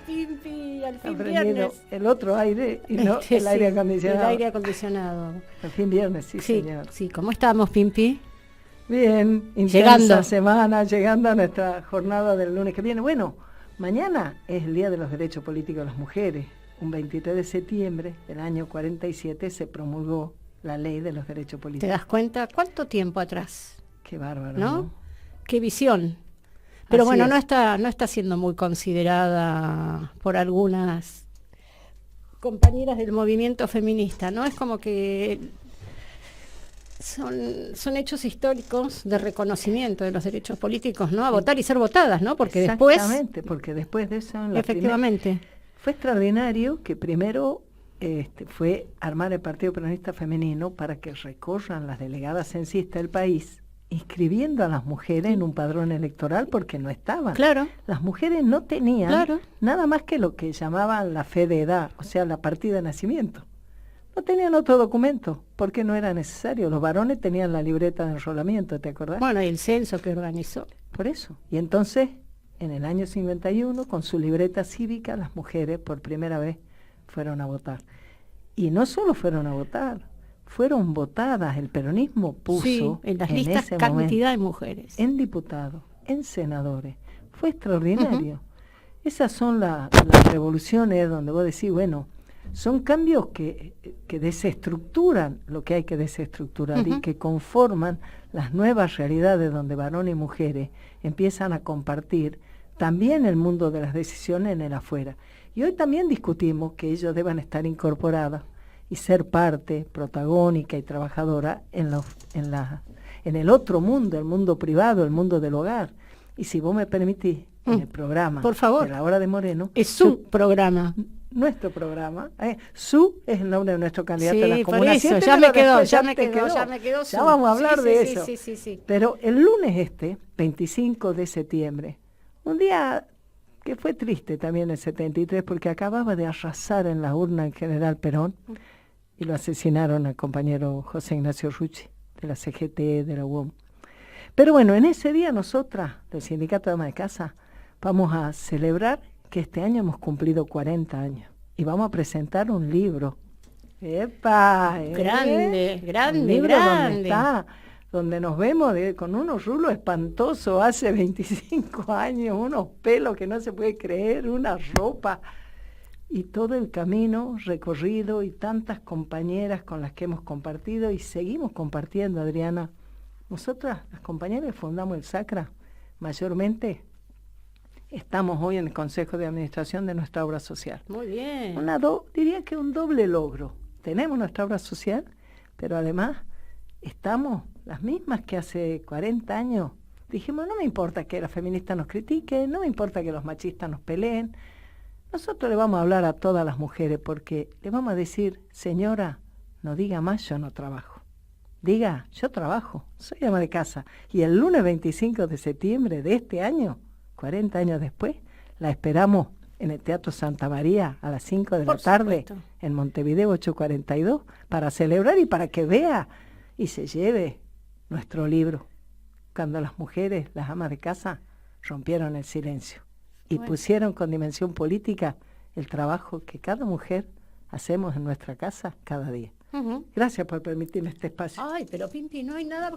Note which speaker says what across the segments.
Speaker 1: Pimpi, al fin
Speaker 2: Aprendiendo
Speaker 1: viernes.
Speaker 2: el otro aire y no
Speaker 1: Sí,
Speaker 2: el aire acondicionado.
Speaker 1: El aire acondicionado.
Speaker 2: Al fin viernes, sí, señor.
Speaker 1: Sí, ¿cómo estamos, Pimpi?
Speaker 2: Bien, intensa
Speaker 1: Llegando.
Speaker 2: semana, llegando a nuestra jornada del lunes que viene. Bueno, mañana es el Día de los Derechos Políticos de las Mujeres. Un 23 de septiembre del año 47 se promulgó la Ley de los Derechos
Speaker 1: ¿Te
Speaker 2: Políticos.
Speaker 1: das cuenta? ¿Cuánto tiempo atrás?
Speaker 2: Qué bárbaro,
Speaker 1: ¿No?
Speaker 2: ¿no?
Speaker 1: Qué visión. Pero
Speaker 2: Así
Speaker 1: bueno,
Speaker 2: es.
Speaker 1: no está siendo muy considerada por algunas compañeras del movimiento feminista, ¿no? Es como que son hechos históricos de reconocimiento de los derechos políticos, ¿no? A votar y ser votadas, ¿no? Porque después,
Speaker 2: Exactamente, porque después de eso... en la
Speaker 1: efectivamente,
Speaker 2: fue extraordinario que primero fue armar el Partido Peronista Femenino para que recorran las delegadas censistas del país, inscribiendo a las mujeres en un padrón electoral porque no estaban.
Speaker 1: claro,
Speaker 2: Las mujeres no tenían
Speaker 1: Claro.
Speaker 2: nada más que lo que llamaban la fe de edad, o sea, la partida de nacimiento. No tenían otro documento porque no era necesario. Los varones tenían la libreta de enrolamiento, ¿te acordás?
Speaker 1: bueno, y el censo que organizó.
Speaker 2: Por eso. Y entonces, en el año 51, con su libreta cívica, las mujeres por primera vez fueron a votar. Y no solo fueron a votar, fueron votadas. El peronismo puso
Speaker 1: Sí, en las listas
Speaker 2: ese
Speaker 1: cantidad
Speaker 2: momento,
Speaker 1: de mujeres.
Speaker 2: en diputados, en senadores. Fue extraordinario. Esas son las revoluciones donde vos decís, bueno, son cambios que desestructuran lo que hay que desestructurar y que conforman las nuevas realidades donde varones y mujeres empiezan a compartir también el mundo de las decisiones en el afuera. Y hoy también discutimos que ellos deban estar incorporadas y ser parte protagónica y trabajadora en el otro mundo, el mundo privado, el mundo del hogar. Y si vos me permitís, en el programa
Speaker 1: Por favor.
Speaker 2: de La Hora de Moreno,
Speaker 1: Es su programa.
Speaker 2: nuestro programa, Su es el nombre de nuestro candidato a la
Speaker 1: Sí, por
Speaker 2: Comuna
Speaker 1: eso,
Speaker 2: 7,
Speaker 1: ya
Speaker 2: pero
Speaker 1: me quedó,
Speaker 2: después
Speaker 1: ya me
Speaker 2: te
Speaker 1: quedó, ya me quedó.
Speaker 2: Ya vamos a hablar de eso.
Speaker 1: Sí.
Speaker 2: Pero el lunes 25 de septiembre, un día que fue triste también el 73, porque acababa de arrasar en la urna el general Perón y lo asesinaron al compañero José Ignacio Rucci, de la CGT, de la UOM. Pero bueno, en ese día nosotras, del Sindicato de Amas de Casa, vamos a celebrar que este año hemos cumplido 40 años y vamos a presentar un libro. ¡Epa!
Speaker 1: Grande, grande,
Speaker 2: Un libro
Speaker 1: grande.
Speaker 2: donde nos vemos con unos rulos espantosos hace 25 años, unos pelos que no se puede creer, una ropa y todo el camino recorrido y tantas compañeras con las que hemos compartido y seguimos compartiendo, Adriana. Nosotras, las compañeras que fundamos el Sacra, mayormente estamos hoy en el Consejo de Administración de nuestra obra social.
Speaker 1: Muy bien.
Speaker 2: Diría que un doble logro. Tenemos nuestra obra social, pero además estamos las mismas que hace 40 años. Dijimos, no me importa que las feministas nos critiquen, no me importa que los machistas nos peleen. Nosotros le vamos a hablar a todas las mujeres porque le vamos a decir, señora, no diga más, yo no trabajo. Diga, yo trabajo, soy ama de casa. Y el lunes 25 de septiembre de este año, 40 años después, la esperamos en el Teatro Santa María a las 5 de la
Speaker 1: Por
Speaker 2: tarde,
Speaker 1: supuesto.
Speaker 2: en Montevideo 842, para celebrar y para que vea y se lleve nuestro libro. Cuando las mujeres, las amas de casa, rompieron el silencio y
Speaker 1: Bueno.
Speaker 2: pusieron con dimensión política el trabajo que cada mujer hacemos en nuestra casa cada día. Gracias por permitirme este espacio.
Speaker 1: Ay, pero Pimpi, no hay nada.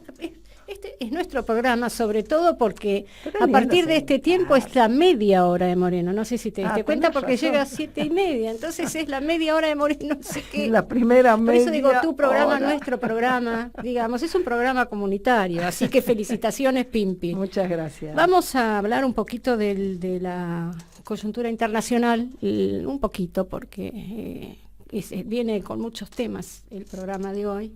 Speaker 1: Este es nuestro programa, sobre todo porque
Speaker 2: Pero es
Speaker 1: a
Speaker 2: lindo
Speaker 1: partir de este tiempo es la media hora de Moreno. No sé si te diste cuenta,
Speaker 2: tenés
Speaker 1: porque
Speaker 2: razón.
Speaker 1: llega a 7:30. Entonces es la media hora de Moreno. No sé qué.
Speaker 2: La primera
Speaker 1: Por eso digo,
Speaker 2: media
Speaker 1: tu programa,
Speaker 2: hora.
Speaker 1: nuestro programa, digamos, es un programa comunitario. Así que felicitaciones, Pimpi.
Speaker 2: Muchas gracias.
Speaker 1: Vamos a hablar un poquito de la coyuntura internacional, un poquito, porque viene con muchos temas el programa de hoy.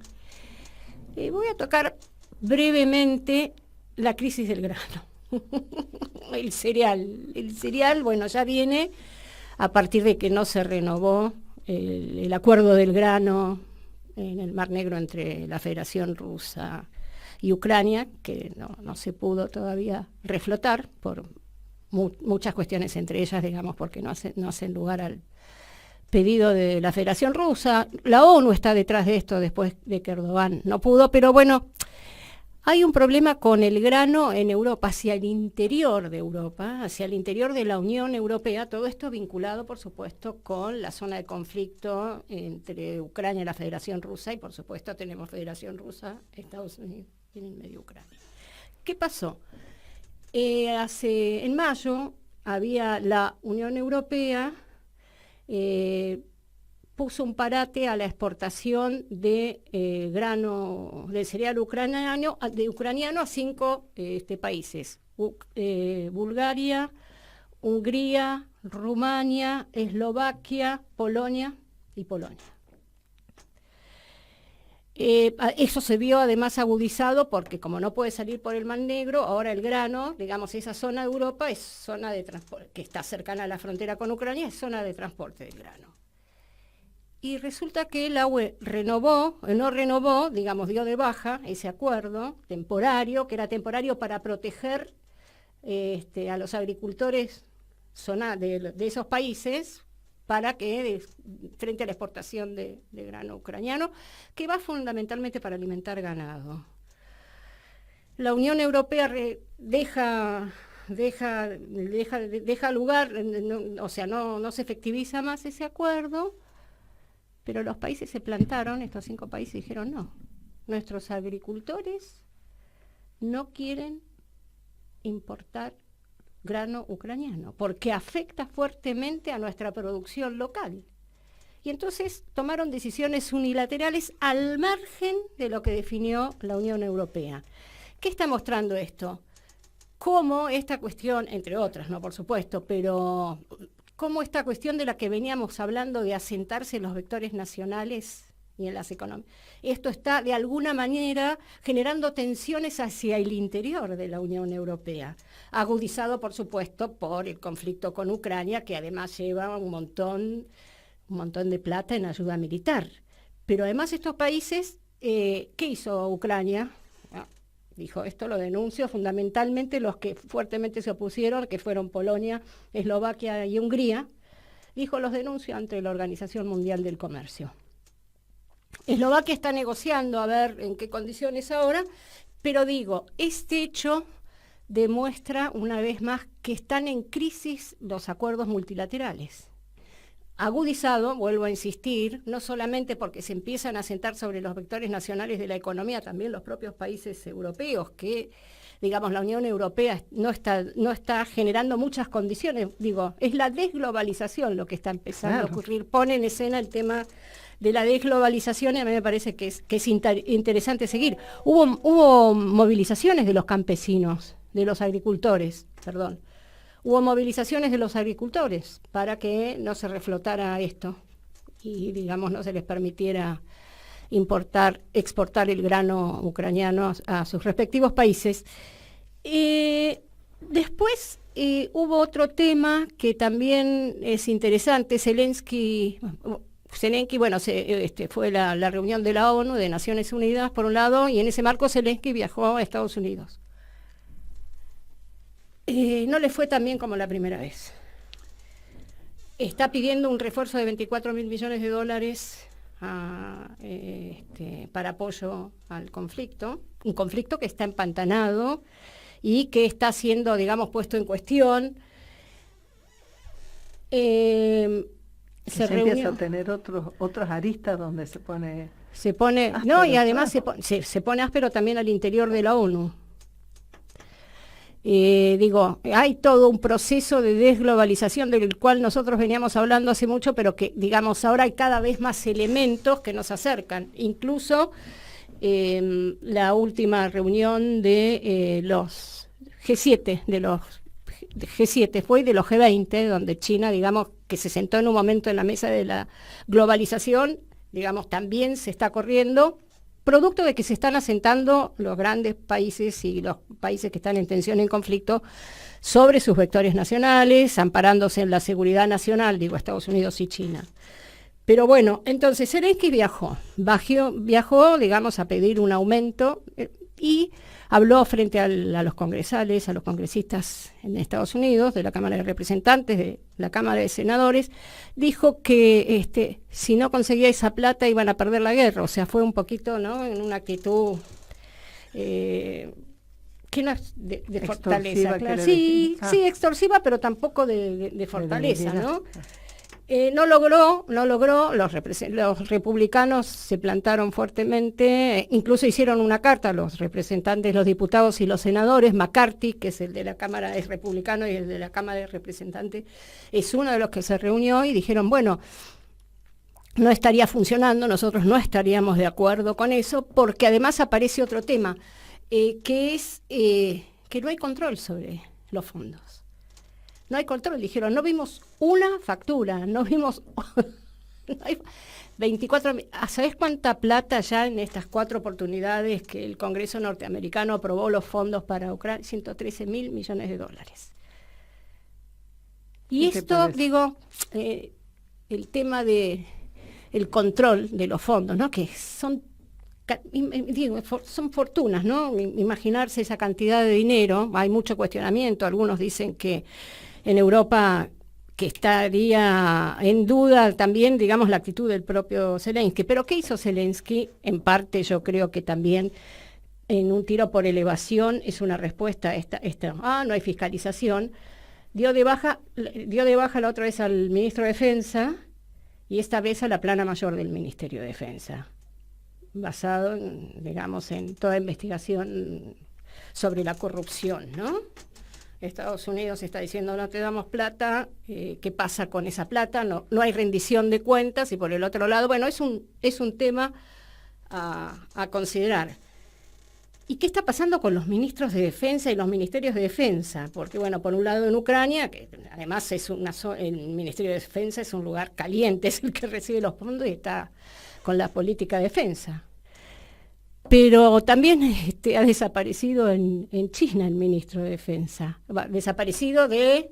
Speaker 1: Voy a tocar brevemente la crisis del grano. El cereal, bueno, ya viene a partir de que no se renovó el acuerdo del grano en el Mar Negro entre la Federación Rusa y Ucrania, que no se pudo todavía reflotar por muchas cuestiones, entre ellas, digamos, porque no hacen lugar al pedido de la Federación Rusa. La ONU está detrás de esto después de que Erdogan no pudo, pero bueno, Hay un problema con el grano en Europa, hacia el interior de Europa, hacia el interior de la Unión Europea, todo esto vinculado, por supuesto, con la zona de conflicto entre Ucrania y la Federación Rusa, y por supuesto tenemos Federación Rusa, Estados Unidos y en el medio Ucrania. ¿Qué pasó? En mayo había la Unión Europea, puso un parate a la exportación de grano, de cereal ucraniano a 5 países: Bulgaria, Hungría, Rumania, Eslovaquia, Polonia y Polonia. Eso se vio además agudizado porque como no puede salir por el Mar Negro, ahora el grano, digamos, esa zona de Europa es zona de transporte, que está cercana a la frontera con Ucrania, es zona de transporte del grano. Y resulta que la UE no renovó, digamos, dio de baja ese acuerdo temporario, que era temporario para proteger a los agricultores de esos países, para que, frente a la exportación de grano ucraniano, que va fundamentalmente para alimentar ganado. La Unión Europea deja lugar, no se efectiviza más ese acuerdo, pero los países se plantaron, estos 5 países dijeron no, nuestros agricultores no quieren importar grano ucraniano, porque afecta fuertemente a nuestra producción local. Y entonces tomaron decisiones unilaterales al margen de lo que definió la Unión Europea. ¿Qué está mostrando esto? Cómo esta cuestión, entre otras, no por supuesto, pero cómo esta cuestión de la que veníamos hablando de asentarse en los vectores nacionales y en las economías, esto está de alguna manera generando tensiones hacia el interior de la Unión Europea, agudizado por supuesto por el conflicto con Ucrania, que además lleva un montón de plata en ayuda militar. Pero además estos países, ¿qué hizo Ucrania? Dijo, esto lo denuncio, fundamentalmente los que fuertemente se opusieron, que fueron Polonia, Eslovaquia y Hungría, dijo, los denuncio ante la Organización Mundial del Comercio. Eslovaquia está negociando a ver en qué condiciones ahora, pero digo, este hecho demuestra una vez más que están en crisis los acuerdos multilaterales. Agudizado, vuelvo a insistir, no solamente porque se empiezan a sentar sobre los vectores nacionales de la economía, también los propios países europeos, que, digamos, la Unión Europea no está generando muchas condiciones. Digo, es la desglobalización lo que está empezando a ocurrir. Pone en escena el tema de la desglobalización y a mí me parece que es interesante seguir. Hubo movilizaciones de los campesinos, de los agricultores, perdón. Hubo movilizaciones de los agricultores para que no se reflotara esto y, digamos, no se les permitiera exportar el grano ucraniano a sus respectivos países. Después hubo otro tema que también es interesante. Zelensky, bueno, fue la reunión de la ONU, de Naciones Unidas, por un lado, y en ese marco Zelensky viajó a Estados Unidos. No le fue tan bien como la primera vez. Está pidiendo un refuerzo de $24.000 millones para apoyo al conflicto, un conflicto que está empantanado y que está siendo, digamos, puesto en cuestión.
Speaker 2: Se empieza a tener otras aristas donde se pone áspero,
Speaker 1: no, y además se pone áspero también al interior de la ONU. Hay todo un proceso de desglobalización del cual nosotros veníamos hablando hace mucho, pero que, digamos, ahora hay cada vez más elementos que nos acercan. Incluso la última reunión de los G7, fue de los G20, donde China, digamos, que se sentó en un momento en la mesa de la globalización, digamos, también se está corriendo, producto de que se están asentando los grandes países y los países que están en tensión, en conflicto, sobre sus vectores nacionales, amparándose en la seguridad nacional, Estados Unidos y China. Pero bueno, entonces Zelensky viajó, digamos, a pedir un aumento y habló frente a los congresales, a los congresistas en Estados Unidos, de la Cámara de Representantes, de la Cámara de Senadores, dijo que si no conseguía esa plata iban a perder la guerra, o sea, fue un poquito, ¿no?, en una actitud que no es de fortaleza, claro. Sí, extorsiva, pero tampoco de fortaleza, ¿no? No logró, los republicanos se plantaron fuertemente, incluso hicieron una carta a los representantes, los diputados y los senadores. McCarthy, que es el de la Cámara, es republicano, y el de la Cámara de Representantes es uno de los que se reunió, y dijeron, bueno, no estaría funcionando, nosotros no estaríamos de acuerdo con eso, porque además aparece otro tema, que es que no hay control sobre los fondos. No hay control, dijeron, no vimos una factura, no vimos 24, ¿sabés cuánta plata ya en estas 4 oportunidades que el Congreso norteamericano aprobó los fondos para Ucrania? $113 mil millones. Y esto, digo, el tema de el control de los fondos, ¿no? Que son fortunas, ¿no? Imaginarse esa cantidad de dinero, hay mucho cuestionamiento, algunos dicen que en Europa que estaría en duda también, digamos, la actitud del propio Zelensky. Pero ¿qué hizo Zelensky? En parte yo creo que también en un tiro por elevación es una respuesta a esta no hay fiscalización. Dio de baja la otra vez al ministro de Defensa y esta vez a la plana mayor del Ministerio de Defensa, basado en toda investigación sobre la corrupción, ¿no? Estados Unidos está diciendo, no te damos plata, ¿qué pasa con esa plata? No hay rendición de cuentas, y por el otro lado, bueno, es un tema a considerar. ¿Y qué está pasando con los ministros de defensa y los ministerios de defensa? Porque, bueno, por un lado en Ucrania, que además el Ministerio de Defensa es un lugar caliente, es el que recibe los fondos y está con la política de defensa. Pero también ha desaparecido en China el ministro de Defensa, desaparecido del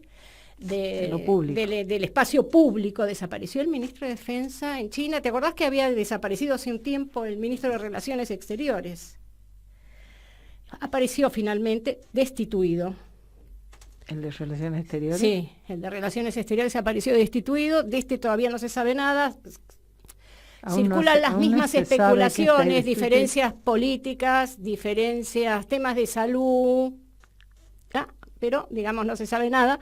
Speaker 1: espacio público, desapareció el ministro de Defensa en China. ¿Te acordás que había desaparecido hace un tiempo el ministro de Relaciones Exteriores? Apareció finalmente destituido.
Speaker 2: ¿El de Relaciones Exteriores?
Speaker 1: Sí, el de Relaciones Exteriores apareció destituido, de este todavía no se sabe nada. Circulan las mismas especulaciones, diferencias políticas, temas de salud, pero, digamos, no se sabe nada.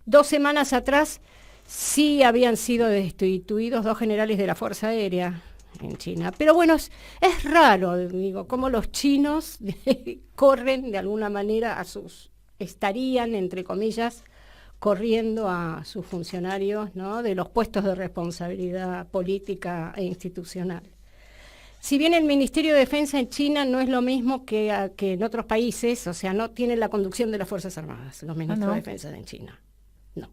Speaker 1: 2 semanas atrás sí habían sido destituidos 2 generales de la Fuerza Aérea en China. Pero bueno, es raro, digo, cómo los chinos corren de alguna manera estarían, entre comillas, corriendo a sus funcionarios, ¿no?, de los puestos de responsabilidad política e institucional. Si bien el Ministerio de Defensa en China no es lo mismo que en otros países, o sea, no tienen la conducción de las Fuerzas Armadas, los ministros de Defensa en China. No.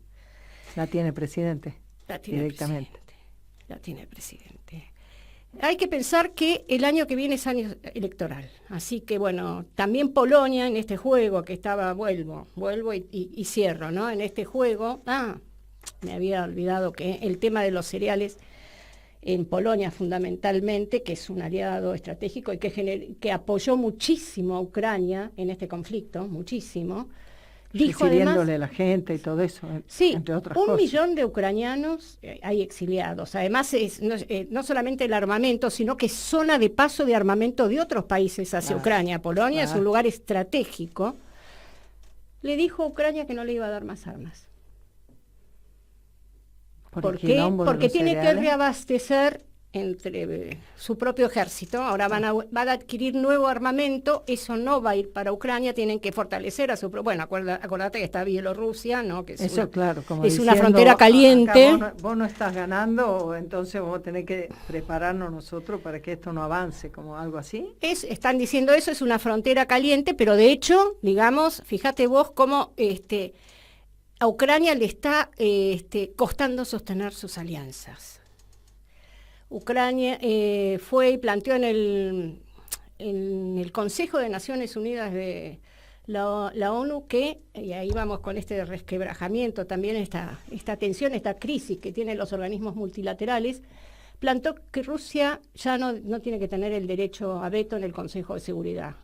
Speaker 2: La tiene el presidente. Directamente.
Speaker 1: La tiene el presidente. Hay que pensar que el año que viene es año electoral, así que bueno, también Polonia en este juego que estaba, vuelvo y cierro, ¿no? En este juego, me había olvidado que el tema de los cereales en Polonia fundamentalmente, que es un aliado estratégico y que apoyó muchísimo a Ucrania en este conflicto, muchísimo. Dijo
Speaker 2: recibiéndole a la gente y todo eso,
Speaker 1: sí,
Speaker 2: entre otras cosas.
Speaker 1: 1 millón de ucranianos hay exiliados. Además, no solamente el armamento, sino que es zona de paso de armamento de otros países hacia Ucrania. Polonia es un lugar estratégico. Le dijo a Ucrania que no le iba a dar más armas. ¿Por qué? Porque tiene que reabastecer entre su propio ejército. Ahora van a adquirir nuevo armamento, eso no va a ir para Ucrania, tienen que fortalecer a su propio... Bueno, acordate que está Bielorrusia, ¿no? Que es
Speaker 2: eso, claro, como
Speaker 1: es
Speaker 2: diciendo,
Speaker 1: una frontera caliente.
Speaker 2: Vos no estás ganando, entonces vamos a tener que prepararnos nosotros para que esto no avance, como algo así.
Speaker 1: Están diciendo eso, es una frontera caliente, pero de hecho, digamos, fíjate vos cómo a Ucrania le está costando sostener sus alianzas. Ucrania fue y planteó en el Consejo de Naciones Unidas de la ONU que, y ahí vamos con este resquebrajamiento, también esta tensión, esta crisis que tienen los organismos multilaterales, planteó que Rusia ya no tiene que tener el derecho a veto en el Consejo de Seguridad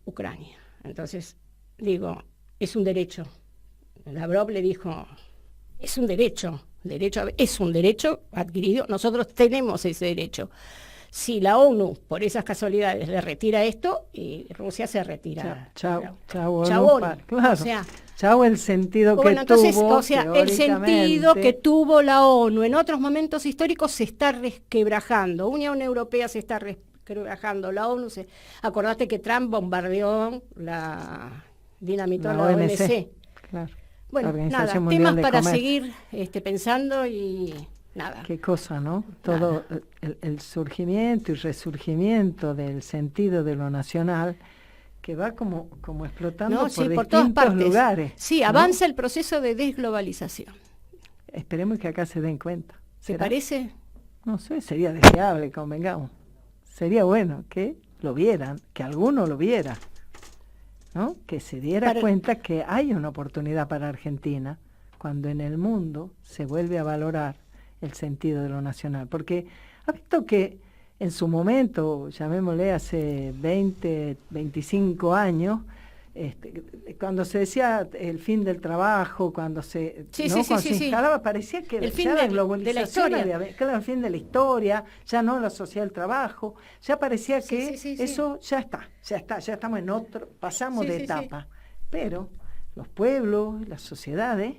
Speaker 1: Ucrania. Entonces, digo, es un derecho. Lavrov le dijo, es un derecho es un derecho adquirido, nosotros tenemos ese derecho. Si la ONU, por esas casualidades, le retira esto, y Rusia se retira.
Speaker 2: Chao,
Speaker 1: claro. O sea,
Speaker 2: chao el sentido que
Speaker 1: entonces,
Speaker 2: tuvo.
Speaker 1: O sea, el sentido que tuvo la ONU en otros momentos históricos se está resquebrajando. Unión Europea se está resquebrajando. La ONU acordate que Trump bombardeó dinamitó la OMC.
Speaker 2: Claro.
Speaker 1: Bueno, nada, temas para seguir pensando y nada.
Speaker 2: Qué cosa, ¿no? Todo el surgimiento y resurgimiento del sentido de lo nacional que va como explotando por distintos lugares.
Speaker 1: Sí, avanza el proceso de desglobalización.
Speaker 2: Esperemos que acá se den cuenta.
Speaker 1: ¿Te parece?
Speaker 2: No sé, sería deseable, convengamos. Sería bueno que lo vieran, que alguno lo viera, ¿no? Que se diera cuenta que hay una oportunidad para Argentina cuando en el mundo se vuelve a valorar el sentido de lo nacional. Porque ha visto que en su momento, llamémosle hace 20, 25 años, cuando se decía el fin del trabajo, cuando se instalaba, parecía que
Speaker 1: el fin de la historia.
Speaker 2: Claro, el fin de la historia, ya no la sociedad del trabajo, ya parecía que eso ya estamos en otro, pasamos de etapa. Pero los pueblos, las sociedades,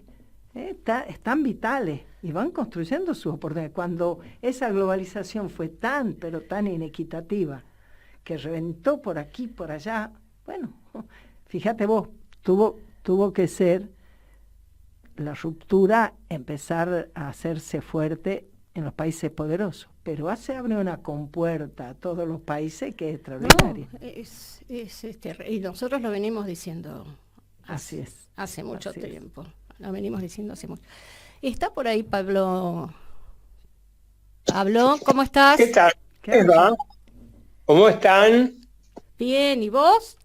Speaker 2: están vitales y van construyendo sus oportunidades. Cuando esa globalización fue pero tan inequitativa, que reventó por aquí, por allá, bueno, fíjate vos, tuvo que ser la ruptura, empezar a hacerse fuerte en los países poderosos, pero abre una compuerta a todos los países que es extraordinaria.
Speaker 1: Y nosotros lo venimos diciendo hace mucho
Speaker 2: Así
Speaker 1: tiempo. Lo venimos diciendo hace mucho. Está por ahí Pablo. Pablo, ¿cómo estás?
Speaker 3: ¿Qué tal? ¿Qué va? ¿Cómo están?
Speaker 1: Bien, ¿y vos?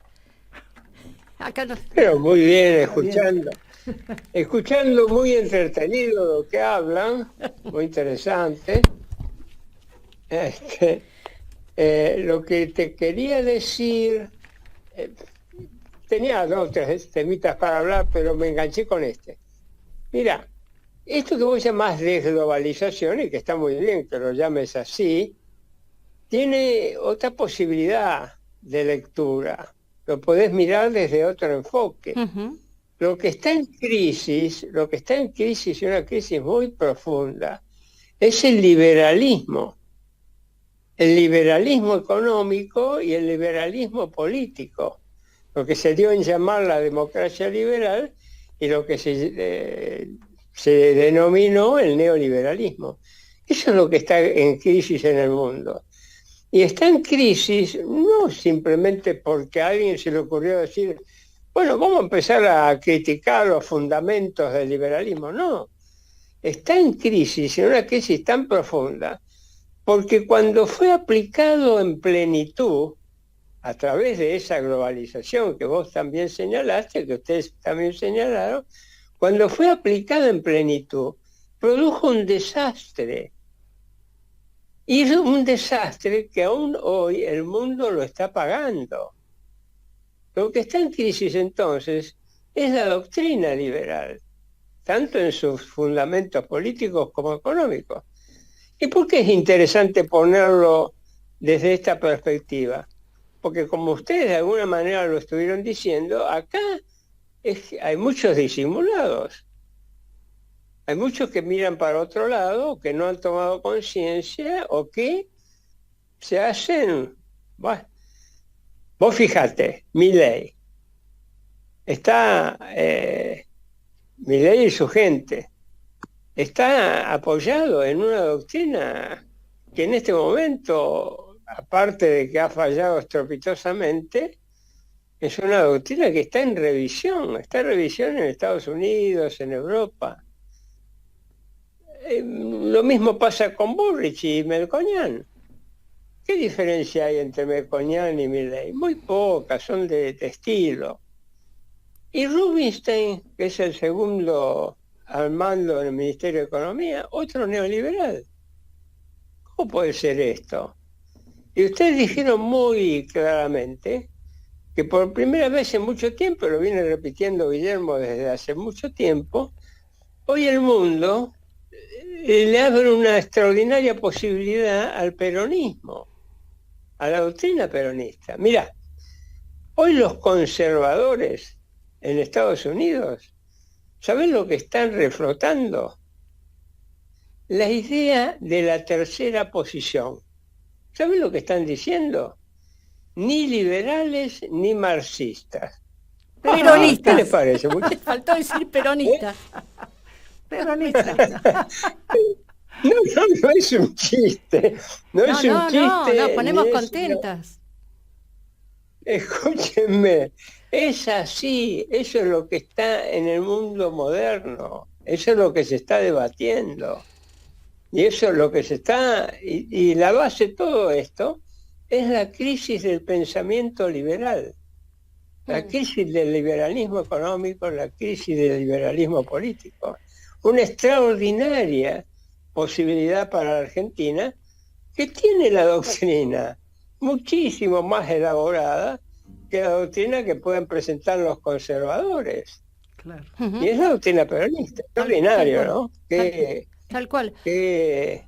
Speaker 1: Acá no.
Speaker 3: Pero muy bien, escuchando muy entretenido lo que hablan, muy interesante. Lo que te quería decir, tenía otras temitas para hablar, pero me enganché con este. Mira, esto que vos llamás desglobalización, y que está muy bien que lo llames así, tiene otra posibilidad de lectura. Lo podés mirar desde otro enfoque.
Speaker 1: Uh-huh.
Speaker 3: Lo que está en crisis y una crisis muy profunda, es el liberalismo económico y el liberalismo político, lo que se dio en llamar la democracia liberal y lo que se denominó el neoliberalismo. Eso es lo que está en crisis en el mundo. Y está en crisis no simplemente porque a alguien se le ocurrió decir, bueno, vamos a empezar a criticar los fundamentos del liberalismo. No, está en crisis, en una crisis tan profunda, porque cuando fue aplicado en plenitud, a través de esa globalización que vos también señalaste, que ustedes también señalaron, cuando fue aplicado en plenitud, produjo un desastre. Y es un desastre que aún hoy el mundo lo está pagando. Lo que está en crisis entonces es la doctrina liberal, tanto en sus fundamentos políticos como económicos. ¿Y por qué es interesante ponerlo desde esta perspectiva? Porque como ustedes de alguna manera lo estuvieron diciendo, acá hay muchos disimulados. Hay muchos que miran para otro lado, que no han tomado conciencia o que se hacen... Bueno, vos fíjate, Milei. Está Milei y su gente. Está apoyado en una doctrina que en este momento, aparte de que ha fallado estrepitosamente, es una doctrina que está en revisión en Estados Unidos, en Europa. Lo mismo pasa con Bullrich y Melconian. ¿Qué diferencia hay entre Melconian y Milei? Muy poca, son de estilo. Y Rubinstein, que es el segundo al mando en el Ministerio de Economía, otro neoliberal. ¿Cómo puede ser esto? Y ustedes dijeron muy claramente que por primera vez en mucho tiempo, lo viene repitiendo Guillermo desde hace mucho tiempo, hoy el mundo le abre una extraordinaria posibilidad al peronismo. a la doctrina peronista. Mira, hoy los conservadores en Estados Unidos, ¿saben lo que están reflotando? La idea de la tercera posición. ¿Saben lo que están diciendo? Ni liberales ni marxistas.
Speaker 1: Peronistas.
Speaker 3: ¿Qué les parece?
Speaker 1: Faltó decir peronista.
Speaker 2: Peronista.
Speaker 3: No es un chiste. No es un chiste.
Speaker 1: No, ponemos
Speaker 3: ni
Speaker 1: contentas.
Speaker 3: Escúchenme, es así, eso es lo que está en el mundo moderno, eso es lo que se está debatiendo. Y eso es lo que se está, y la base de todo esto es la crisis del pensamiento liberal, la crisis del liberalismo económico, la crisis del liberalismo político. Una extraordinaria posibilidad para la Argentina que tiene la doctrina muchísimo más elaborada que la doctrina que pueden presentar los conservadores.
Speaker 2: Claro.
Speaker 3: Y es la doctrina peronista, extraordinario, ¿no?
Speaker 1: Tal cual.
Speaker 3: Qué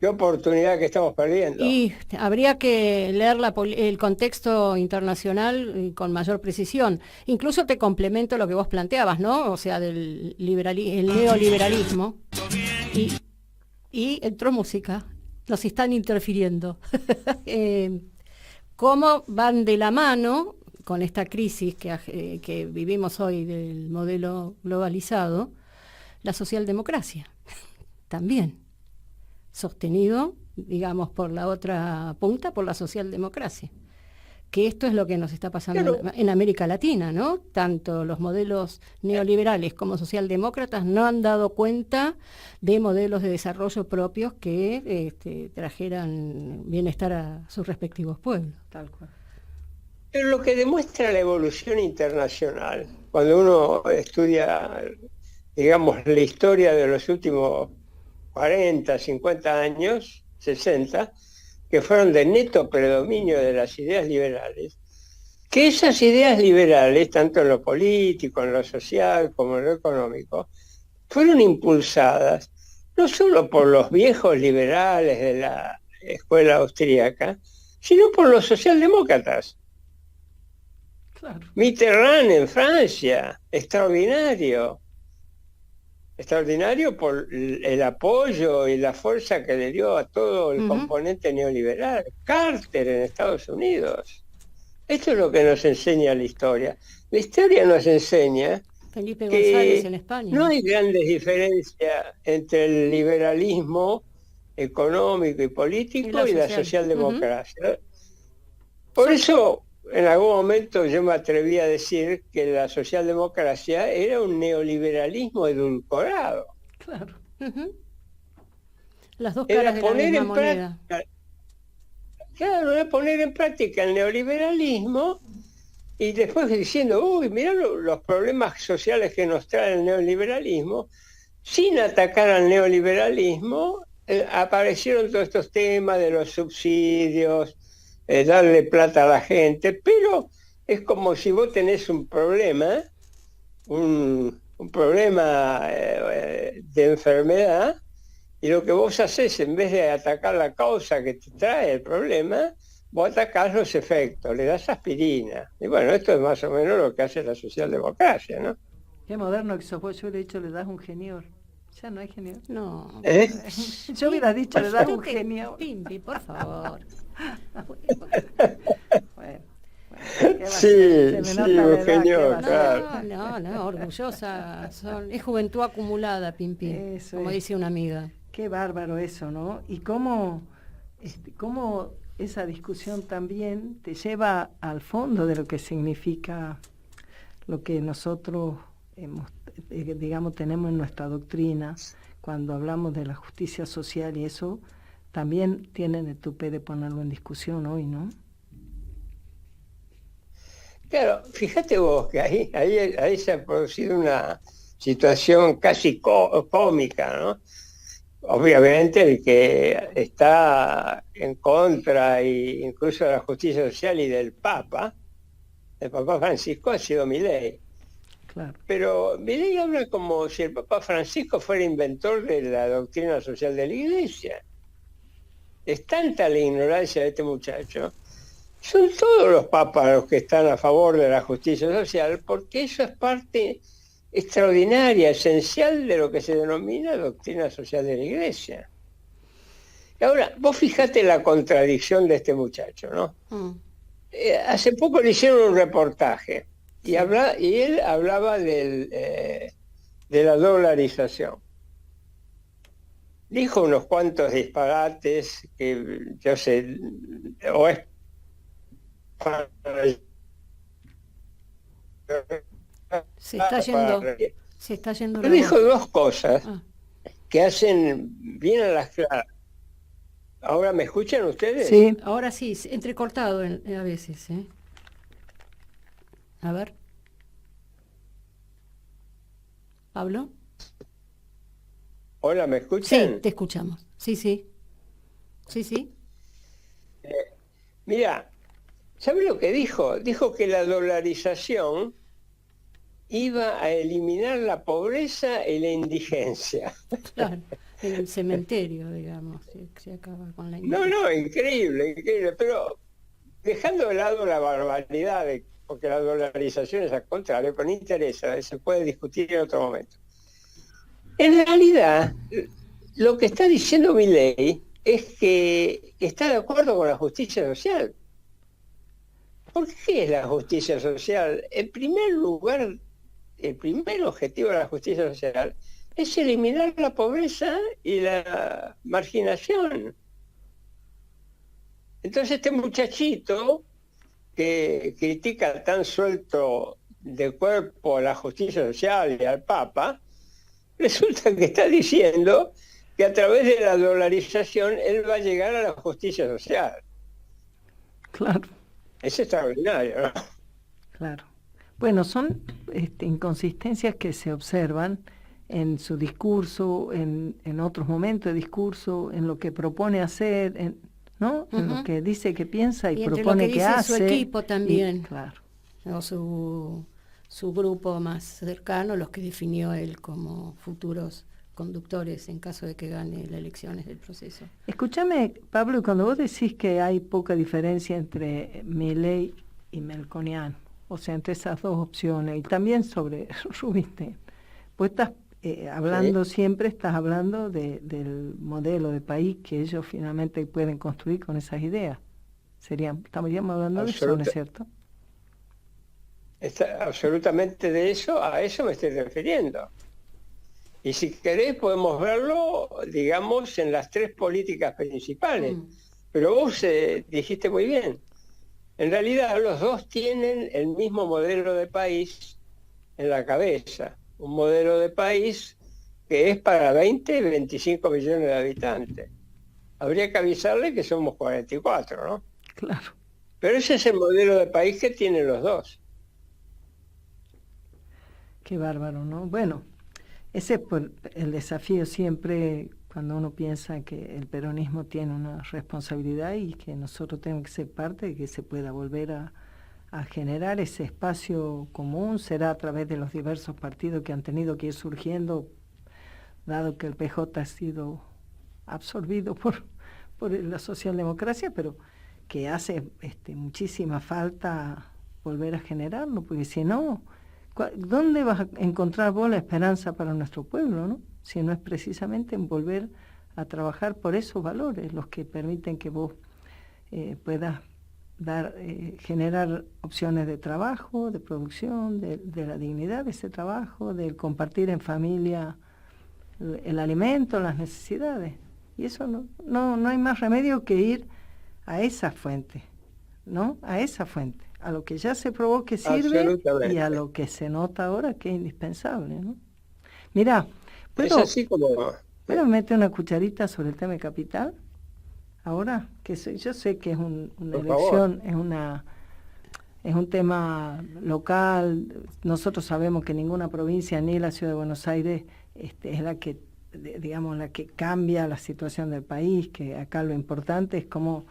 Speaker 3: oportunidad que estamos perdiendo.
Speaker 1: Y habría que leer el contexto internacional con mayor precisión. Incluso te complemento lo que vos planteabas, ¿no? O sea, del el neoliberalismo. Y entró música. Nos están interfiriendo. ¿Cómo van de la mano con esta crisis que vivimos hoy del modelo globalizado? La socialdemocracia, también, sostenido, digamos, por la otra punta, por la socialdemocracia. Que esto es lo que nos está pasando en América Latina, ¿no? Tanto los modelos neoliberales como socialdemócratas no han dado cuenta de modelos de desarrollo propios que trajeran bienestar a sus respectivos pueblos.
Speaker 2: Tal cual.
Speaker 3: Pero lo que demuestra la evolución internacional, cuando uno estudia, digamos, la historia de los últimos 40, 50 años, 60, que fueron de neto predominio de las ideas liberales, que esas ideas liberales, tanto en lo político, en lo social, como en lo económico, fueron impulsadas no solo por los viejos liberales de la escuela austríaca, sino por los socialdemócratas.
Speaker 2: Claro.
Speaker 3: Mitterrand en Francia, extraordinario por el apoyo y la fuerza que le dio a todo el componente neoliberal. Carter en Estados Unidos. Esto es lo que nos enseña la historia. La historia nos enseña
Speaker 1: Felipe González en España.
Speaker 3: No hay grandes diferencias entre el liberalismo económico y político y la socialdemocracia. Por eso, en algún momento yo me atreví a decir que la socialdemocracia era un neoliberalismo edulcorado.
Speaker 2: Claro.
Speaker 1: Las dos caras de la misma moneda.
Speaker 3: Claro, era poner en práctica el neoliberalismo y después diciendo, uy, mirá los problemas sociales que nos trae el neoliberalismo. Sin atacar al neoliberalismo, aparecieron todos estos temas de los subsidios, darle plata a la gente, pero es como si vos tenés un problema, un problema de enfermedad, y lo que vos haces, en vez de atacar la causa que te trae el problema, vos atacás los efectos, le das aspirina. Y bueno, esto es más o menos lo que hace la socialdemocracia, ¿no?
Speaker 2: Qué moderno que sos vos, yo le he dicho, le das un genior. Ya no hay genior.
Speaker 1: No.
Speaker 2: Yo hubiera dicho, le das un genior.
Speaker 1: Pimpi, por favor.
Speaker 2: Bueno,
Speaker 3: sí, un genior, claro.
Speaker 1: No, orgullosa. Es juventud acumulada, Pimpi,
Speaker 2: Eso
Speaker 1: como dice una amiga.
Speaker 2: Qué bárbaro eso, ¿no? Y cómo esa discusión también te lleva al fondo de lo que significa lo que nosotros tenemos en nuestra doctrina, cuando hablamos de la justicia social, y eso también tienen el tupé de ponerlo en discusión hoy, ¿no?
Speaker 3: Claro, fíjate vos que ahí se ha producido una situación casi cómica, ¿no? Obviamente el que está en contra incluso de la justicia social y del Papa, el Papa Francisco, ha sido Milei.
Speaker 2: Claro.
Speaker 3: Pero Milei habla como si el Papa Francisco fuera inventor de la doctrina social de la Iglesia. es tanta la ignorancia de este muchacho, son todos los papas los que están a favor de la justicia social, porque eso es parte extraordinaria, esencial de lo que se denomina doctrina social de la Iglesia. Y ahora, vos fijate la contradicción de este muchacho, ¿no? Hace poco le hicieron un reportaje y él hablaba de la dolarización. Dijo unos cuantos disparates que yo sé, o es para...
Speaker 1: Se está yendo la
Speaker 3: dijo
Speaker 1: voz.
Speaker 3: dos cosas que hacen bien a las claras. ¿Ahora me escuchan ustedes?
Speaker 2: Sí.
Speaker 1: Ahora sí, entrecortado a veces, ¿eh? A ver. ¿Pablo?
Speaker 3: Hola, ¿me escuchan?
Speaker 1: Sí, te escuchamos. Sí, sí. Sí, sí.
Speaker 3: Mira, ¿sabe lo que dijo? Dijo que la dolarización iba a eliminar la pobreza y la indigencia.
Speaker 1: Claro, en el cementerio, digamos, se acaba con la indigencia.
Speaker 3: No, increíble, pero dejando de lado la barbaridad, porque la dolarización es al contrario, pero no interesa, se puede discutir en otro momento. En realidad, lo que está diciendo Milei es que está de acuerdo con la justicia social. ¿Por qué es la justicia social? En primer lugar, el primer objetivo de la justicia social es eliminar la pobreza y la marginación. Entonces este muchachito que critica tan suelto de cuerpo a la justicia social y al Papa, resulta que está diciendo que a través de la dolarización él va a llegar a la justicia social.
Speaker 2: Claro.
Speaker 3: Es extraordinario, ¿no?
Speaker 2: Claro. Bueno, son inconsistencias que se observan en su discurso, en otros momentos de discurso, en lo que propone hacer, ¿no? En lo que dice que piensa y propone
Speaker 1: lo que
Speaker 2: que
Speaker 1: dice
Speaker 2: hace.
Speaker 1: Su equipo también.
Speaker 2: Claro.
Speaker 1: O su grupo más cercano, los que definió él como futuros conductores en caso de que gane las elecciones del proceso.
Speaker 2: Escúchame, Pablo, cuando vos decís que hay poca diferencia entre Milei y Melconian, o sea, entre esas dos opciones, y también sobre Rubinstein, pues estás hablando,
Speaker 3: Sí.
Speaker 2: siempre estás hablando del modelo de país que ellos finalmente pueden construir con esas ideas. Estaríamos hablando de eso, ¿no es cierto?
Speaker 3: Absolutamente de eso, a eso me estoy refiriendo. Y si querés podemos verlo, digamos, en las tres políticas principales. Pero vos dijiste muy bien, en realidad los dos tienen el mismo modelo de país en la cabeza. Un modelo de país que es para 20, 25 millones de habitantes. Habría que avisarle que somos 44, ¿no?
Speaker 2: Claro.
Speaker 3: Pero ese es el modelo de país que tienen los dos.
Speaker 2: Qué bárbaro, ¿no? Bueno, ese es el desafío siempre cuando uno piensa que el peronismo tiene una responsabilidad y que nosotros tenemos que ser parte de que se pueda volver a generar ese espacio común. Será a través de los diversos partidos que han tenido que ir surgiendo, dado que el PJ ha sido absorbido por la socialdemocracia, pero que hace muchísima falta volver a generarlo, porque si no, ¿dónde vas a encontrar vos la esperanza para nuestro pueblo, no? Si no es precisamente en volver a trabajar por esos valores, los que permiten que vos puedas generar opciones de trabajo, de producción, de la dignidad de ese trabajo, del compartir en familia el alimento, las necesidades. Y eso no hay más remedio que ir a esa fuente, ¿no? A esa fuente, a lo que ya se probó que sirve y a lo que se nota ahora que es indispensable, ¿no? Mira, ¿puedo meter una cucharita sobre el tema de capital? Ahora, yo sé que es una elección, es un tema local. Nosotros sabemos que ninguna provincia ni la ciudad de Buenos Aires es la que, digamos, la que cambia la situación del país, que acá lo importante es cómo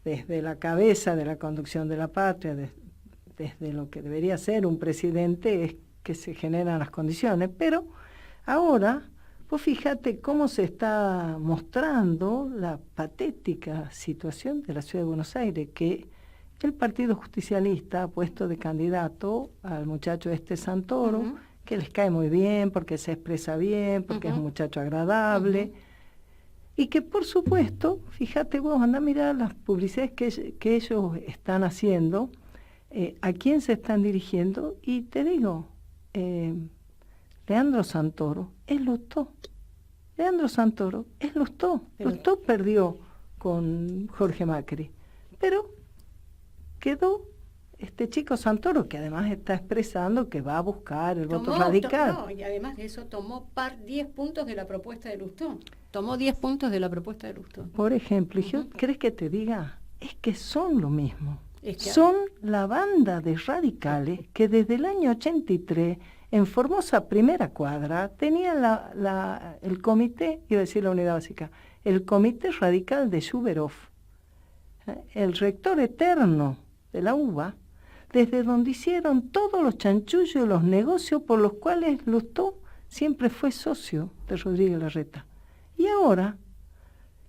Speaker 2: desde la cabeza de la conducción de la patria, desde lo que debería ser un presidente, es que se generan las condiciones. Pero ahora, Vos fíjate cómo se está mostrando la patética situación de la Ciudad de Buenos Aires, que el Partido Justicialista ha puesto de candidato al muchacho Santoro, que les cae muy bien, porque se expresa bien, porque es un muchacho agradable, y que por supuesto, fíjate vos, anda a mirar las publicidades que ellos están haciendo, a quién se están dirigiendo, y te digo, Leandro Santoro es Lustó. Leandro Santoro es Lustó. Lustó perdió con Jorge Macri, pero quedó este chico Santoro, que además está expresando que va a buscar el voto radical.
Speaker 1: Y además de eso tomó 10 puntos de la propuesta de Lustó. Tomó 10 puntos de la propuesta de Lustó.
Speaker 2: Por ejemplo, ¿crees que te diga? Es que son lo mismo. Son la banda de radicales que desde el año 83 en Formosa Primera Cuadra tenía el comité, iba a decir la unidad básica, el comité radical de Schuberov, el rector eterno de la UBA, desde donde hicieron todos los chanchullos y los negocios por los cuales Lustó siempre fue socio de Rodríguez Larreta. Y ahora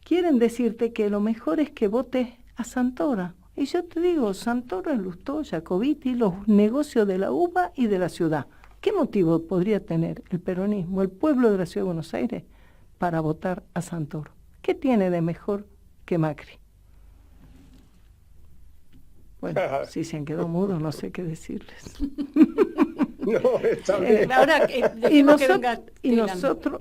Speaker 2: quieren decirte que lo mejor es que votes a Santoro. Y yo te digo, Santoro es Lustó, Jacobiti, los negocios de la UBA y de la ciudad. ¿Qué motivo podría tener el peronismo, el pueblo de la Ciudad de Buenos Aires, para votar a Santoro? ¿Qué tiene de mejor que Macri? Bueno, si se han quedado mudos, no sé qué decirles.
Speaker 3: No, está bien.
Speaker 1: Ahora,
Speaker 2: y nosotros,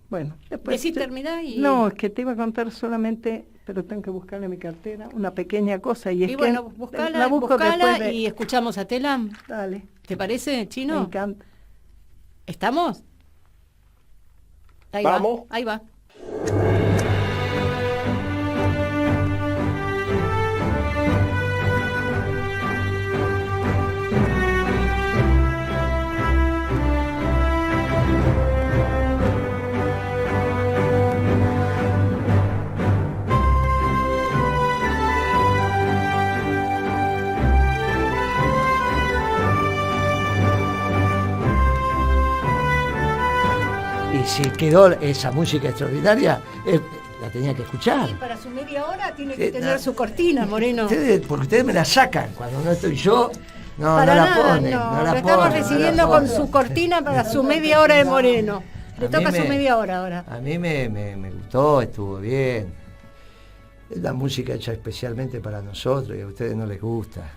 Speaker 2: bueno, después...
Speaker 1: Decí terminar y...
Speaker 2: No, es que te iba a contar solamente, pero tengo que buscarle en mi cartera, una pequeña cosa, y es que...
Speaker 1: bueno, buscala y escuchamos a Telam.
Speaker 2: Dale.
Speaker 1: ¿Te parece, Chino?
Speaker 2: Me encanta.
Speaker 1: ¿Estamos?
Speaker 3: Vamos.
Speaker 1: Ahí va.
Speaker 4: Si quedó esa música extraordinaria, la tenía que escuchar.
Speaker 1: Y para su media hora tiene que tener su cortina, Moreno.
Speaker 4: Porque ustedes me la sacan cuando no estoy yo. No la ponen.
Speaker 1: Lo estamos recibiendo con su cortina para su media hora de Moreno. Le toca su media hora ahora.
Speaker 4: A mí me gustó, estuvo bien. Es la música hecha especialmente para nosotros y a ustedes no les gusta.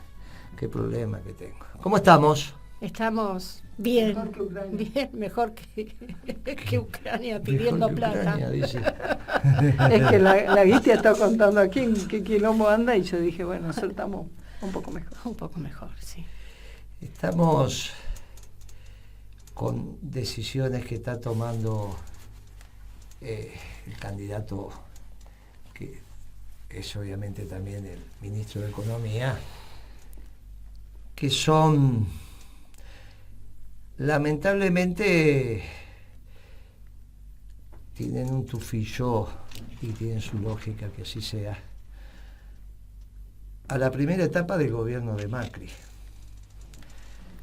Speaker 4: Qué problema que tengo. ¿Cómo estamos?
Speaker 1: Estamos bien, mejor que Ucrania pidiendo plata.
Speaker 4: Ucrania, dice.
Speaker 2: Es que la Guitia está contando aquí en qué quilombo anda y yo dije, bueno, soltamos un poco mejor.
Speaker 1: Un poco mejor, sí.
Speaker 4: Estamos con decisiones que está tomando el candidato, que es obviamente también el ministro de Economía, que son... lamentablemente tienen un tufillo y tienen su lógica que así sea. A la primera etapa del gobierno de Macri.